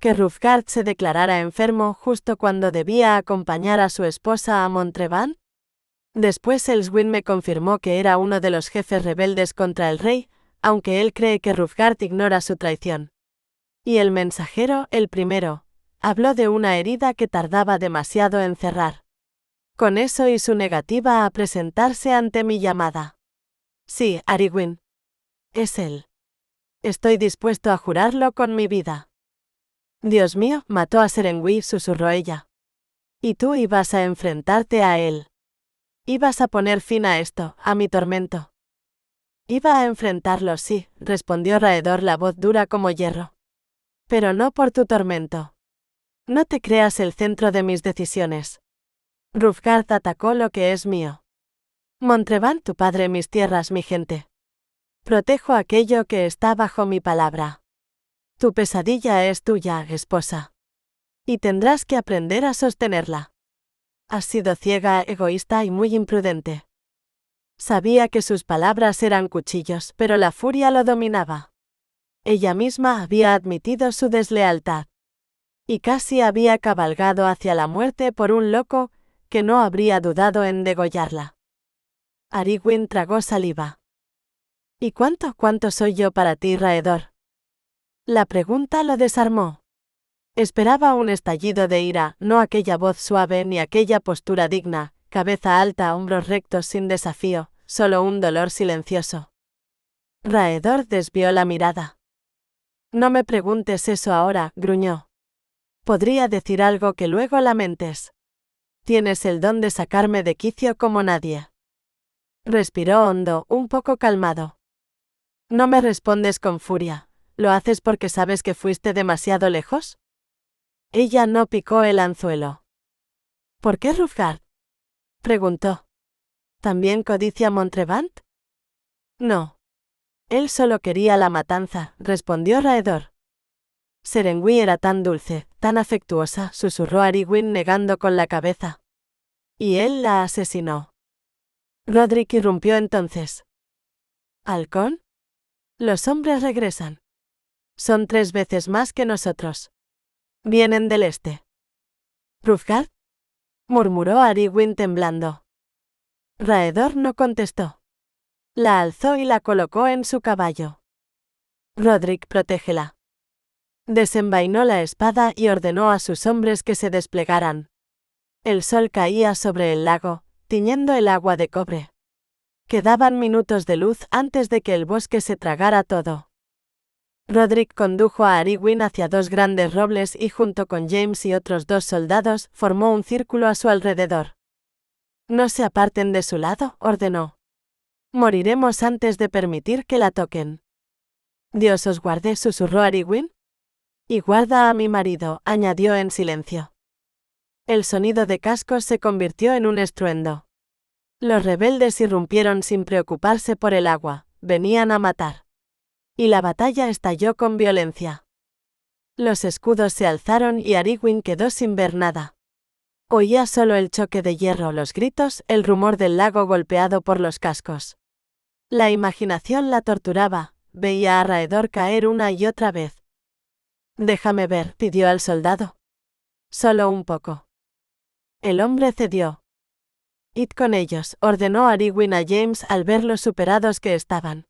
Que Hrufgard se declarara enfermo justo cuando debía acompañar a su esposa a Montreván. Después Elswin me confirmó que era uno de los jefes rebeldes contra el rey, aunque él cree que Hrufgard ignora su traición. Y el mensajero, el primero, habló de una herida que tardaba demasiado en cerrar. Con eso y su negativa a presentarse ante mi llamada. Sí, Aragorn. Es él. Estoy dispuesto a jurarlo con mi vida. Dios mío, mató a Serengui, susurró ella. Y tú ibas a enfrentarte a él. Ibas a poner fin a esto, a mi tormento. Iba a enfrentarlo, sí, respondió Raedor, la voz dura como hierro. Pero no por tu tormento. No te creas el centro de mis decisiones. Hrufgard atacó lo que es mío. Montrevant, tu padre, mis tierras, mi gente. Protejo aquello que está bajo mi palabra. Tu pesadilla es tuya, esposa. Y tendrás que aprender a sostenerla. Has sido ciega, egoísta y muy imprudente. Sabía que sus palabras eran cuchillos, pero la furia lo dominaba. Ella misma había admitido su deslealtad. Y casi había cabalgado hacia la muerte por un loco que no habría dudado en degollarla. Ariguin tragó saliva. ¿Y cuánto soy yo para ti, Raedor? La pregunta lo desarmó. Esperaba un estallido de ira, no aquella voz suave ni aquella postura digna, cabeza alta, hombros rectos sin desafío, solo un dolor silencioso. Raedor desvió la mirada. No me preguntes eso ahora, gruñó. Podría decir algo que luego lamentes. Tienes el don de sacarme de quicio como nadie. Respiró hondo, un poco calmado. No me respondes con furia. ¿Lo haces porque sabes que fuiste demasiado lejos? Ella no picó el anzuelo. ¿Por qué Hrufgard? Preguntó. ¿También codicia Montrevant? No. Él solo quería la matanza, respondió Raedor. Serengui era tan dulce, tan afectuosa, susurró Ariguin negando con la cabeza. Y él la asesinó. Rodrik irrumpió entonces. ¿Halcón? Los hombres regresan. Son 3 veces más que nosotros. Vienen del este. ¿Hrufgard? Murmuró Ariguin temblando. Raedor no contestó. La alzó y la colocó en su caballo. Rodrik, protégela. Desenvainó la espada y ordenó a sus hombres que se desplegaran. El sol caía sobre el lago, tiñendo el agua de cobre. Quedaban minutos de luz antes de que el bosque se tragara todo. Rodrik condujo a Ariguin hacia 2 grandes robles y junto con James y otros 2 soldados formó un círculo a su alrededor. No se aparten de su lado, ordenó. Moriremos antes de permitir que la toquen. Dios os guarde, susurró Ariguin. Y guarda a mi marido, añadió en silencio. El sonido de cascos se convirtió en un estruendo. Los rebeldes irrumpieron sin preocuparse por el agua, venían a matar. Y la batalla estalló con violencia. Los escudos se alzaron y Ariguin quedó sin ver nada. Oía solo el choque de hierro, los gritos, el rumor del lago golpeado por los cascos. La imaginación la torturaba, veía a Raedor caer una y otra vez. Déjame ver, pidió al soldado. Solo un poco. El hombre cedió. Id con ellos, ordenó Ariguin a James al ver lo superados que estaban.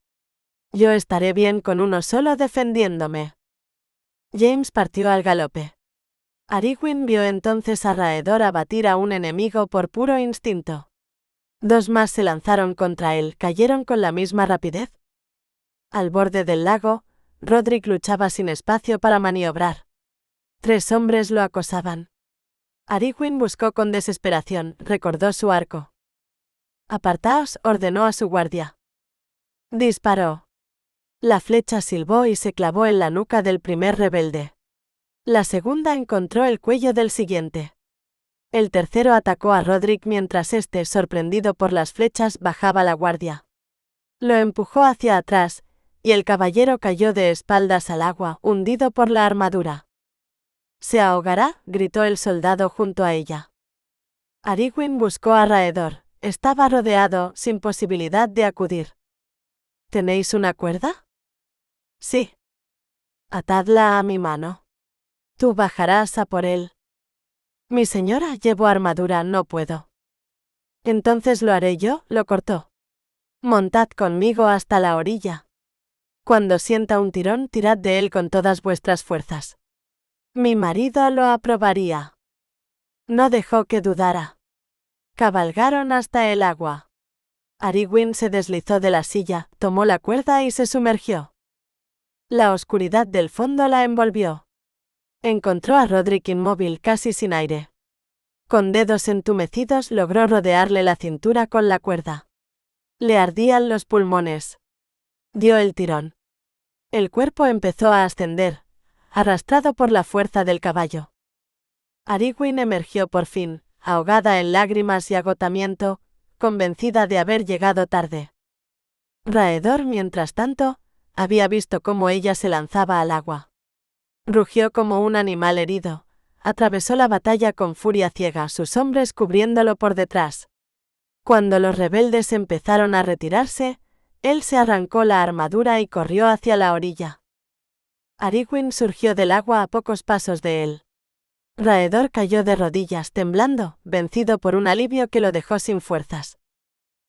Yo estaré bien con uno solo defendiéndome. James partió al galope. Ariguin vio entonces a Raedor abatir a un enemigo por puro instinto. 2 más se lanzaron contra él, cayeron con la misma rapidez. Al borde del lago, Rodrik luchaba sin espacio para maniobrar. 3 hombres lo acosaban. Ariguin buscó con desesperación, recordó su arco. Apartaos, ordenó a su guardia. Disparó. La flecha silbó y se clavó en la nuca del primer rebelde. La segunda encontró el cuello del siguiente. El tercero atacó a Rodrik mientras éste, sorprendido por las flechas, bajaba la guardia. Lo empujó hacia atrás, y el caballero cayó de espaldas al agua, hundido por la armadura. ¿Se ahogará?, gritó el soldado junto a ella. Ariguin buscó a Raedor. Estaba rodeado, sin posibilidad de acudir. ¿Tenéis una cuerda? Sí. Atadla a mi mano. Tú bajarás a por él. Mi señora, llevo armadura, no puedo. Entonces lo haré yo, lo cortó. Montad conmigo hasta la orilla. Cuando sienta un tirón, tirad de él con todas vuestras fuerzas. Mi marido lo aprobaría. No dejó que dudara. Cabalgaron hasta el agua. Ariguin se deslizó de la silla, tomó la cuerda y se sumergió. La oscuridad del fondo la envolvió. Encontró a Rodrik inmóvil, casi sin aire. Con dedos entumecidos logró rodearle la cintura con la cuerda. Le ardían los pulmones. Dio el tirón. El cuerpo empezó a ascender, arrastrado por la fuerza del caballo. Ariguin emergió por fin, ahogada en lágrimas y agotamiento, convencida de haber llegado tarde. Raedor, mientras tanto, había visto cómo ella se lanzaba al agua. Rugió como un animal herido. Atravesó la batalla con furia ciega, sus hombres cubriéndolo por detrás. Cuando los rebeldes empezaron a retirarse, él se arrancó la armadura y corrió hacia la orilla. Ariguin surgió del agua a pocos pasos de él. Raedor cayó de rodillas, temblando, vencido por un alivio que lo dejó sin fuerzas.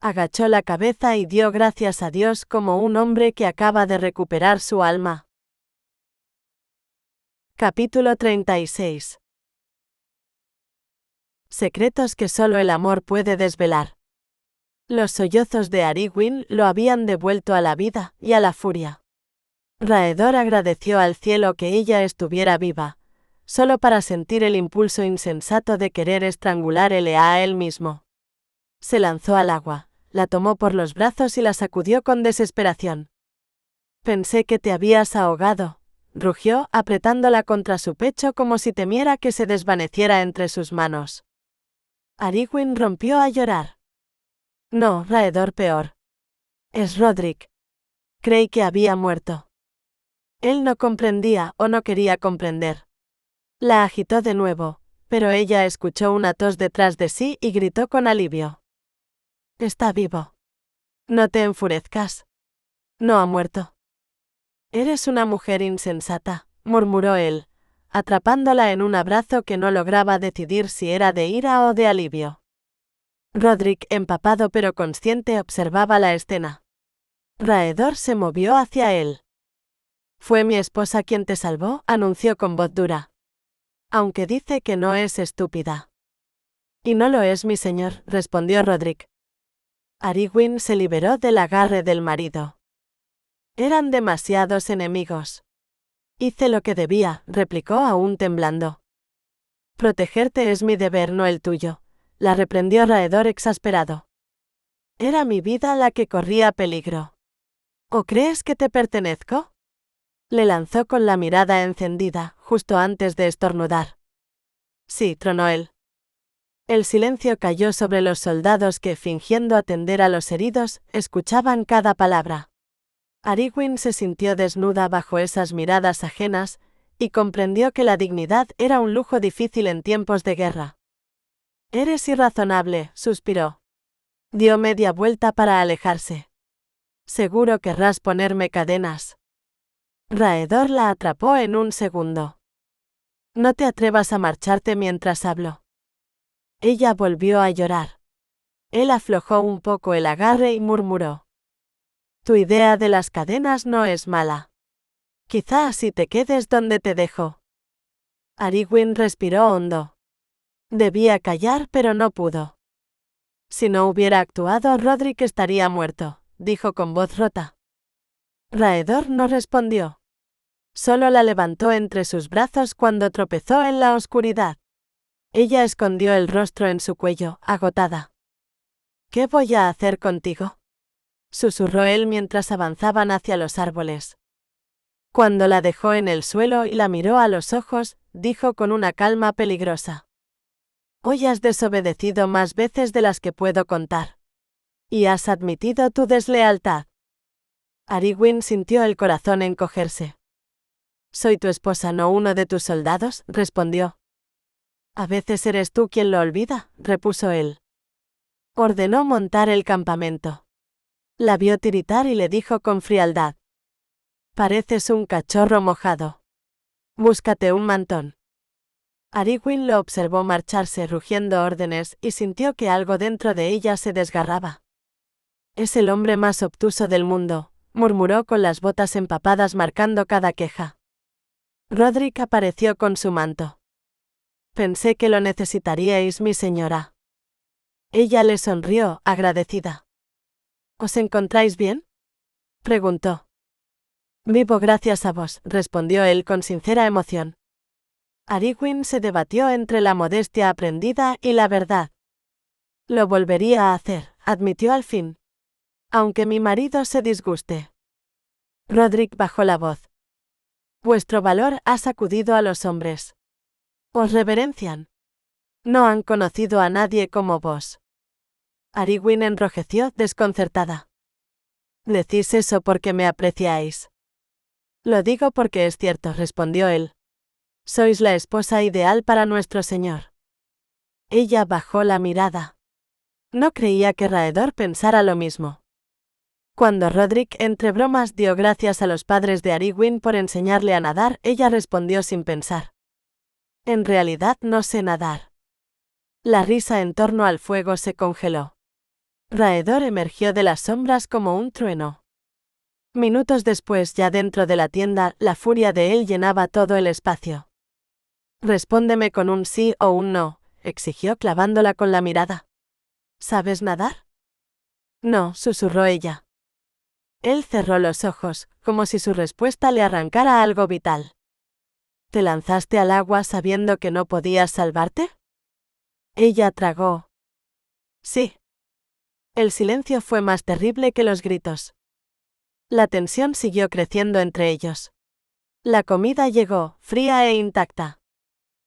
Agachó la cabeza y dio gracias a Dios como un hombre que acaba de recuperar su alma. Capítulo 36. Secretos que solo el amor puede desvelar. Los sollozos de Ariguin lo habían devuelto a la vida y a la furia. Raedor agradeció al cielo que ella estuviera viva, solo para sentir el impulso insensato de querer estrangularle a él mismo. Se lanzó al agua, la tomó por los brazos y la sacudió con desesperación. Pensé que te habías ahogado, rugió, apretándola contra su pecho como si temiera que se desvaneciera entre sus manos. Ariguin rompió a llorar. No, Raedor, peor. Es Rodrik. Creí que había muerto. Él no comprendía o no quería comprender. La agitó de nuevo, pero ella escuchó una tos detrás de sí y gritó con alivio. Está vivo. No te enfurezcas. No ha muerto. Eres una mujer insensata, murmuró él, atrapándola en un abrazo que no lograba decidir si era de ira o de alivio. Rodrik, empapado pero consciente, observaba la escena. Raedor se movió hacia él. Fue mi esposa quien te salvó, anunció con voz dura. Aunque dice que no es estúpida. Y no lo es, mi señor, respondió Rodrik. Ariguin se liberó del agarre del marido. Eran demasiados enemigos. Hice lo que debía, replicó aún temblando. Protegerte es mi deber, no el tuyo, la reprendió Raedor exasperado. Era mi vida la que corría peligro. ¿O crees que te pertenezco? Le lanzó con la mirada encendida, justo antes de estornudar. Sí, tronó él. El silencio cayó sobre los soldados que, fingiendo atender a los heridos, escuchaban cada palabra. Ariguin se sintió desnuda bajo esas miradas ajenas, y comprendió que la dignidad era un lujo difícil en tiempos de guerra. Eres irrazonable, suspiró. Dio media vuelta para alejarse. Seguro querrás ponerme cadenas. Raedor la atrapó en un segundo. No te atrevas a marcharte mientras hablo. Ella volvió a llorar. Él aflojó un poco el agarre y murmuró. Tu idea de las cadenas no es mala. Quizá así te quedes donde te dejo. Ariguin respiró hondo. Debía callar, pero no pudo. Si no hubiera actuado, Rodrik estaría muerto, dijo con voz rota. Raedor no respondió. Solo la levantó entre sus brazos cuando tropezó en la oscuridad. Ella escondió el rostro en su cuello, agotada. ¿Qué voy a hacer contigo?, susurró él mientras avanzaban hacia los árboles. Cuando la dejó en el suelo y la miró a los ojos, dijo con una calma peligrosa. Hoy has desobedecido más veces de las que puedo contar. Y has admitido tu deslealtad. Ariguin sintió el corazón encogerse. Soy tu esposa, no uno de tus soldados, respondió. A veces eres tú quien lo olvida, repuso él. Ordenó montar el campamento. La vio tiritar y le dijo con frialdad. Pareces un cachorro mojado. Búscate un mantón. Ariguin lo observó marcharse rugiendo órdenes y sintió que algo dentro de ella se desgarraba. Es el hombre más obtuso del mundo, murmuró con las botas empapadas marcando cada queja. Rodrik apareció con su manto. Pensé que lo necesitaríais, mi señora. Ella le sonrió, agradecida. ¿Os encontráis bien?, preguntó. Vivo gracias a vos, respondió él con sincera emoción. Ariguin se debatió entre la modestia aprendida y la verdad. Lo volvería a hacer, admitió al fin. Aunque mi marido se disguste. Rodrik bajó la voz. Vuestro valor ha sacudido a los hombres. Os reverencian. No han conocido a nadie como vos. Arwen enrojeció, desconcertada. Decís eso porque me apreciáis. Lo digo porque es cierto, respondió él. Sois la esposa ideal para nuestro Señor. Ella bajó la mirada. No creía que Raedor pensara lo mismo. Cuando Rodrik, entre bromas, dio gracias a los padres de Arwen por enseñarle a nadar, ella respondió sin pensar. En realidad no sé nadar. La risa en torno al fuego se congeló. Raedor emergió de las sombras como un trueno. Minutos después, ya dentro de la tienda, la furia de él llenaba todo el espacio. Respóndeme con un sí o un no, exigió clavándola con la mirada. ¿Sabes nadar? No, susurró ella. Él cerró los ojos, como si su respuesta le arrancara algo vital. ¿Te lanzaste al agua sabiendo que no podías salvarte? Ella tragó. Sí. El silencio fue más terrible que los gritos. La tensión siguió creciendo entre ellos. La comida llegó, fría e intacta.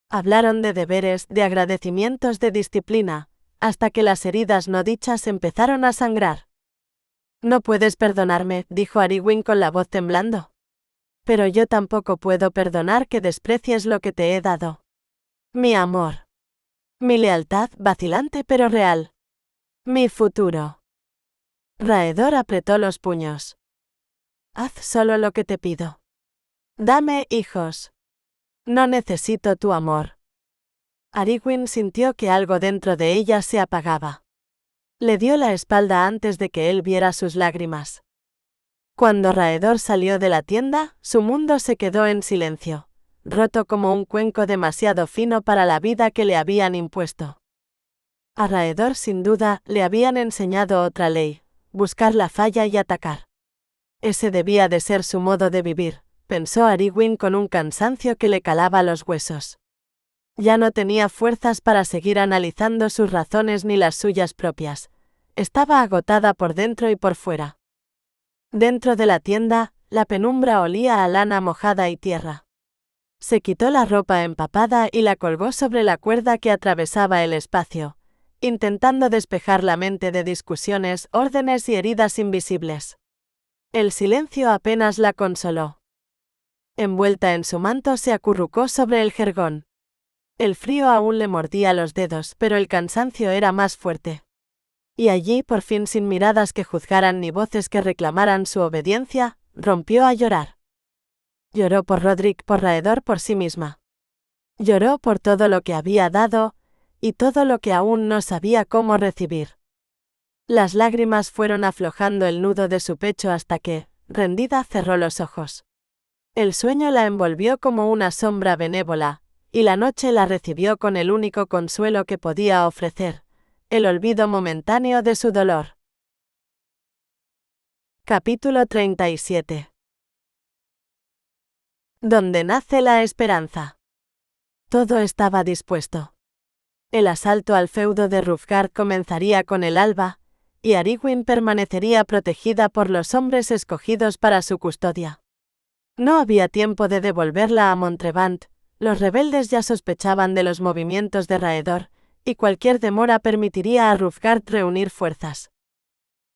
Hablaron de deberes, de agradecimientos, de disciplina, hasta que las heridas no dichas empezaron a sangrar. No puedes perdonarme, dijo Arwen con la voz temblando. Pero yo tampoco puedo perdonar que desprecies lo que te he dado. Mi amor. Mi lealtad, vacilante pero real. Mi futuro. Raedor apretó los puños. Haz solo lo que te pido. Dame hijos. No necesito tu amor. Arwen sintió que algo dentro de ella se apagaba. Le dio la espalda antes de que él viera sus lágrimas. Cuando Raedor salió de la tienda, su mundo se quedó en silencio, roto como un cuenco demasiado fino para la vida que le habían impuesto. A Raedor sin duda le habían enseñado otra ley, buscar la falla y atacar. Ese debía de ser su modo de vivir, pensó Arwen con un cansancio que le calaba los huesos. Ya no tenía fuerzas para seguir analizando sus razones ni las suyas propias. Estaba agotada por dentro y por fuera. Dentro de la tienda, la penumbra olía a lana mojada y tierra. Se quitó la ropa empapada y la colgó sobre la cuerda que atravesaba el espacio, intentando despejar la mente de discusiones, órdenes y heridas invisibles. El silencio apenas la consoló. Envuelta en su manto se acurrucó sobre el jergón. El frío aún le mordía los dedos, pero el cansancio era más fuerte. Y allí, por fin sin miradas que juzgaran ni voces que reclamaran su obediencia, rompió a llorar. Lloró por Rodrik, por Raedor, por sí misma. Lloró por todo lo que había dado, y todo lo que aún no sabía cómo recibir. Las lágrimas fueron aflojando el nudo de su pecho hasta que, rendida, cerró los ojos. El sueño la envolvió como una sombra benévola, y la noche la recibió con el único consuelo que podía ofrecer, el olvido momentáneo de su dolor. Capítulo 37. Donde nace la esperanza. Todo estaba dispuesto. El asalto al feudo de Hrufgard comenzaría con el alba, y Arwen permanecería protegida por los hombres escogidos para su custodia. No había tiempo de devolverla a Montrevant. Los rebeldes ya sospechaban de los movimientos de Raedor, y cualquier demora permitiría a Hrufgard reunir fuerzas.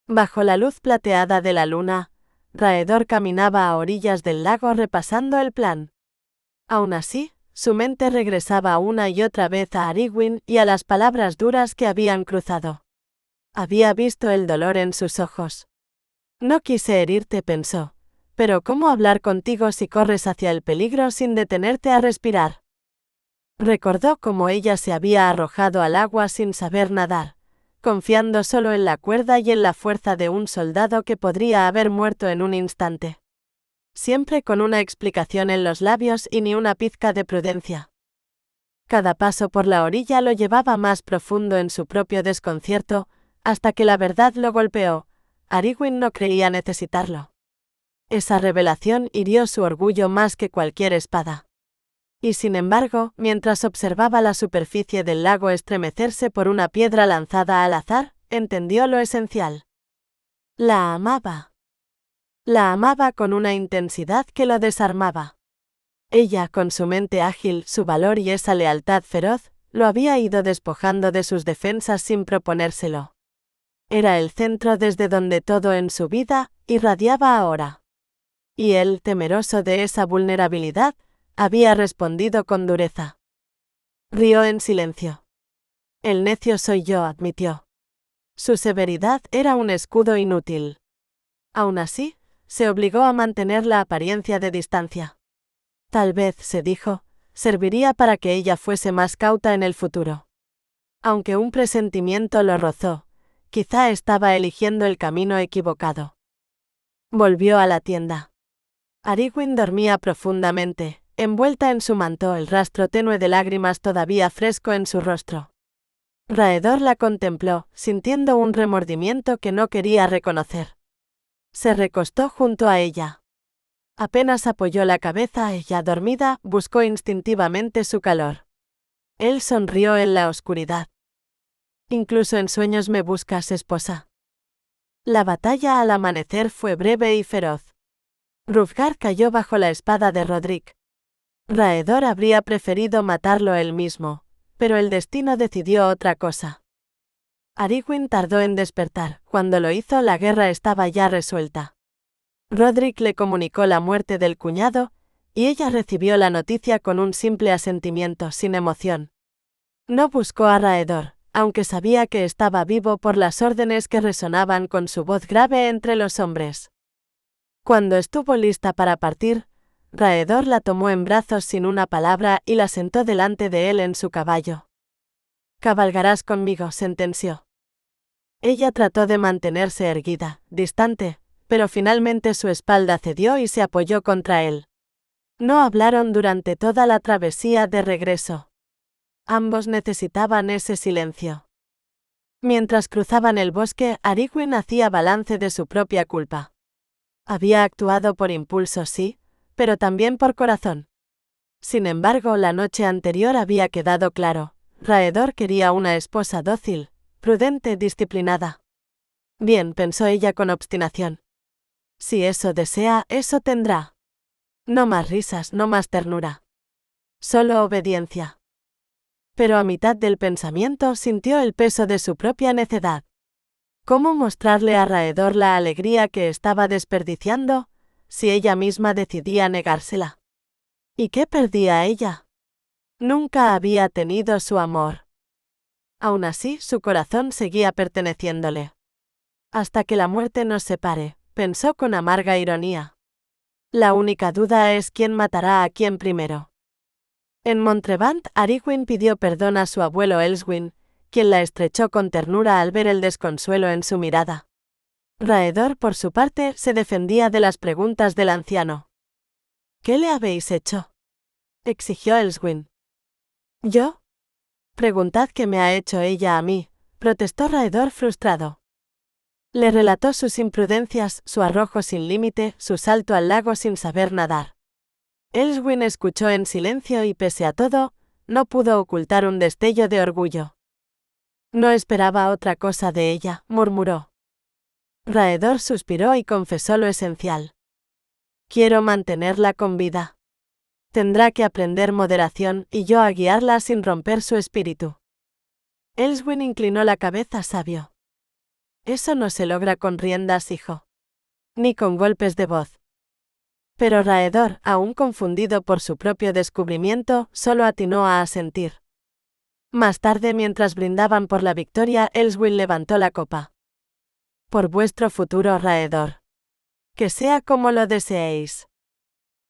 Bajo la luz plateada de la luna, Raedor caminaba a orillas del lago repasando el plan. Aún así, su mente regresaba una y otra vez a Arwen y a las palabras duras que habían cruzado. Había visto el dolor en sus ojos. No quise herirte, pensó. Pero ¿cómo hablar contigo si corres hacia el peligro sin detenerte a respirar? Recordó cómo ella se había arrojado al agua sin saber nadar, confiando solo en la cuerda y en la fuerza de un soldado que podría haber muerto en un instante. Siempre con una explicación en los labios y ni una pizca de prudencia. Cada paso por la orilla lo llevaba más profundo en su propio desconcierto, hasta que la verdad lo golpeó. Arwen no creía necesitarlo. Esa revelación hirió su orgullo más que cualquier espada. Y sin embargo, mientras observaba la superficie del lago estremecerse por una piedra lanzada al azar, entendió lo esencial. La amaba. La amaba con una intensidad que lo desarmaba. Ella, con su mente ágil, su valor y esa lealtad feroz, lo había ido despojando de sus defensas sin proponérselo. Era el centro desde donde todo en su vida irradiaba ahora. Y él, temeroso de esa vulnerabilidad, había respondido con dureza. Rió en silencio. El necio soy yo, admitió. Su severidad era un escudo inútil. Aún así, se obligó a mantener la apariencia de distancia. Tal vez, se dijo, serviría para que ella fuese más cauta en el futuro. Aunque un presentimiento lo rozó, quizá estaba eligiendo el camino equivocado. Volvió a la tienda. Ariguin dormía profundamente, envuelta en su manto, el rastro tenue de lágrimas todavía fresco en su rostro. Raedor la contempló, sintiendo un remordimiento que no quería reconocer. Se recostó junto a ella. Apenas apoyó la cabeza, ella dormida, buscó instintivamente su calor. Él sonrió en la oscuridad. Incluso en sueños me buscas, esposa. La batalla al amanecer fue breve y feroz. Hrufgar cayó bajo la espada de Rodrik. Raedor habría preferido matarlo él mismo, pero el destino decidió otra cosa. Ariguin tardó en despertar. Cuando lo hizo, la guerra estaba ya resuelta. Rodrik le comunicó la muerte del cuñado, y ella recibió la noticia con un simple asentimiento, sin emoción. No buscó a Raedor, aunque sabía que estaba vivo por las órdenes que resonaban con su voz grave entre los hombres. Cuando estuvo lista para partir, Raedor la tomó en brazos sin una palabra y la sentó delante de él en su caballo. «Cabalgarás conmigo», sentenció. Ella trató de mantenerse erguida, distante, pero finalmente su espalda cedió y se apoyó contra él. No hablaron durante toda la travesía de regreso. Ambos necesitaban ese silencio. Mientras cruzaban el bosque, Ariguin hacía balance de su propia culpa. Había actuado por impulso, sí, pero también por corazón. Sin embargo, la noche anterior había quedado claro. Raedor quería una esposa dócil, prudente, disciplinada. Bien, pensó ella con obstinación. Si eso desea, eso tendrá. No más risas, no más ternura. Solo obediencia. Pero a mitad del pensamiento sintió el peso de su propia necedad. ¿Cómo mostrarle a Raedor la alegría que estaba desperdiciando, si ella misma decidía negársela? ¿Y qué perdía ella? Nunca había tenido su amor. Aún así, su corazón seguía perteneciéndole. Hasta que la muerte nos separe, pensó con amarga ironía. La única duda es quién matará a quién primero. En Montrevant, Ariguin pidió perdón a su abuelo Elswin, quien la estrechó con ternura al ver el desconsuelo en su mirada. Raedor, por su parte, se defendía de las preguntas del anciano. «¿Qué le habéis hecho?», exigió Elswin. «¿Yo? Preguntad qué me ha hecho ella a mí», protestó Raedor frustrado. Le relató sus imprudencias, su arrojo sin límite, su salto al lago sin saber nadar. Elswin escuchó en silencio y, pese a todo, no pudo ocultar un destello de orgullo. «No esperaba otra cosa de ella», murmuró. Raedor suspiró y confesó lo esencial. «Quiero mantenerla con vida. Tendrá que aprender moderación y yo a guiarla sin romper su espíritu». Elswin inclinó la cabeza sabio. «Eso no se logra con riendas, hijo. Ni con golpes de voz». Pero Raedor, aún confundido por su propio descubrimiento, solo atinó a asentir. Más tarde, mientras brindaban por la victoria, Elswin levantó la copa. «Por vuestro futuro, Raedor. Que sea como lo deseéis».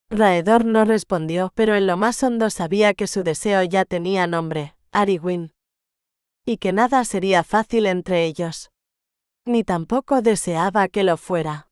Raedor no respondió, pero en lo más hondo sabía que su deseo ya tenía nombre, Ariguin. Y que nada sería fácil entre ellos. Ni tampoco deseaba que lo fuera.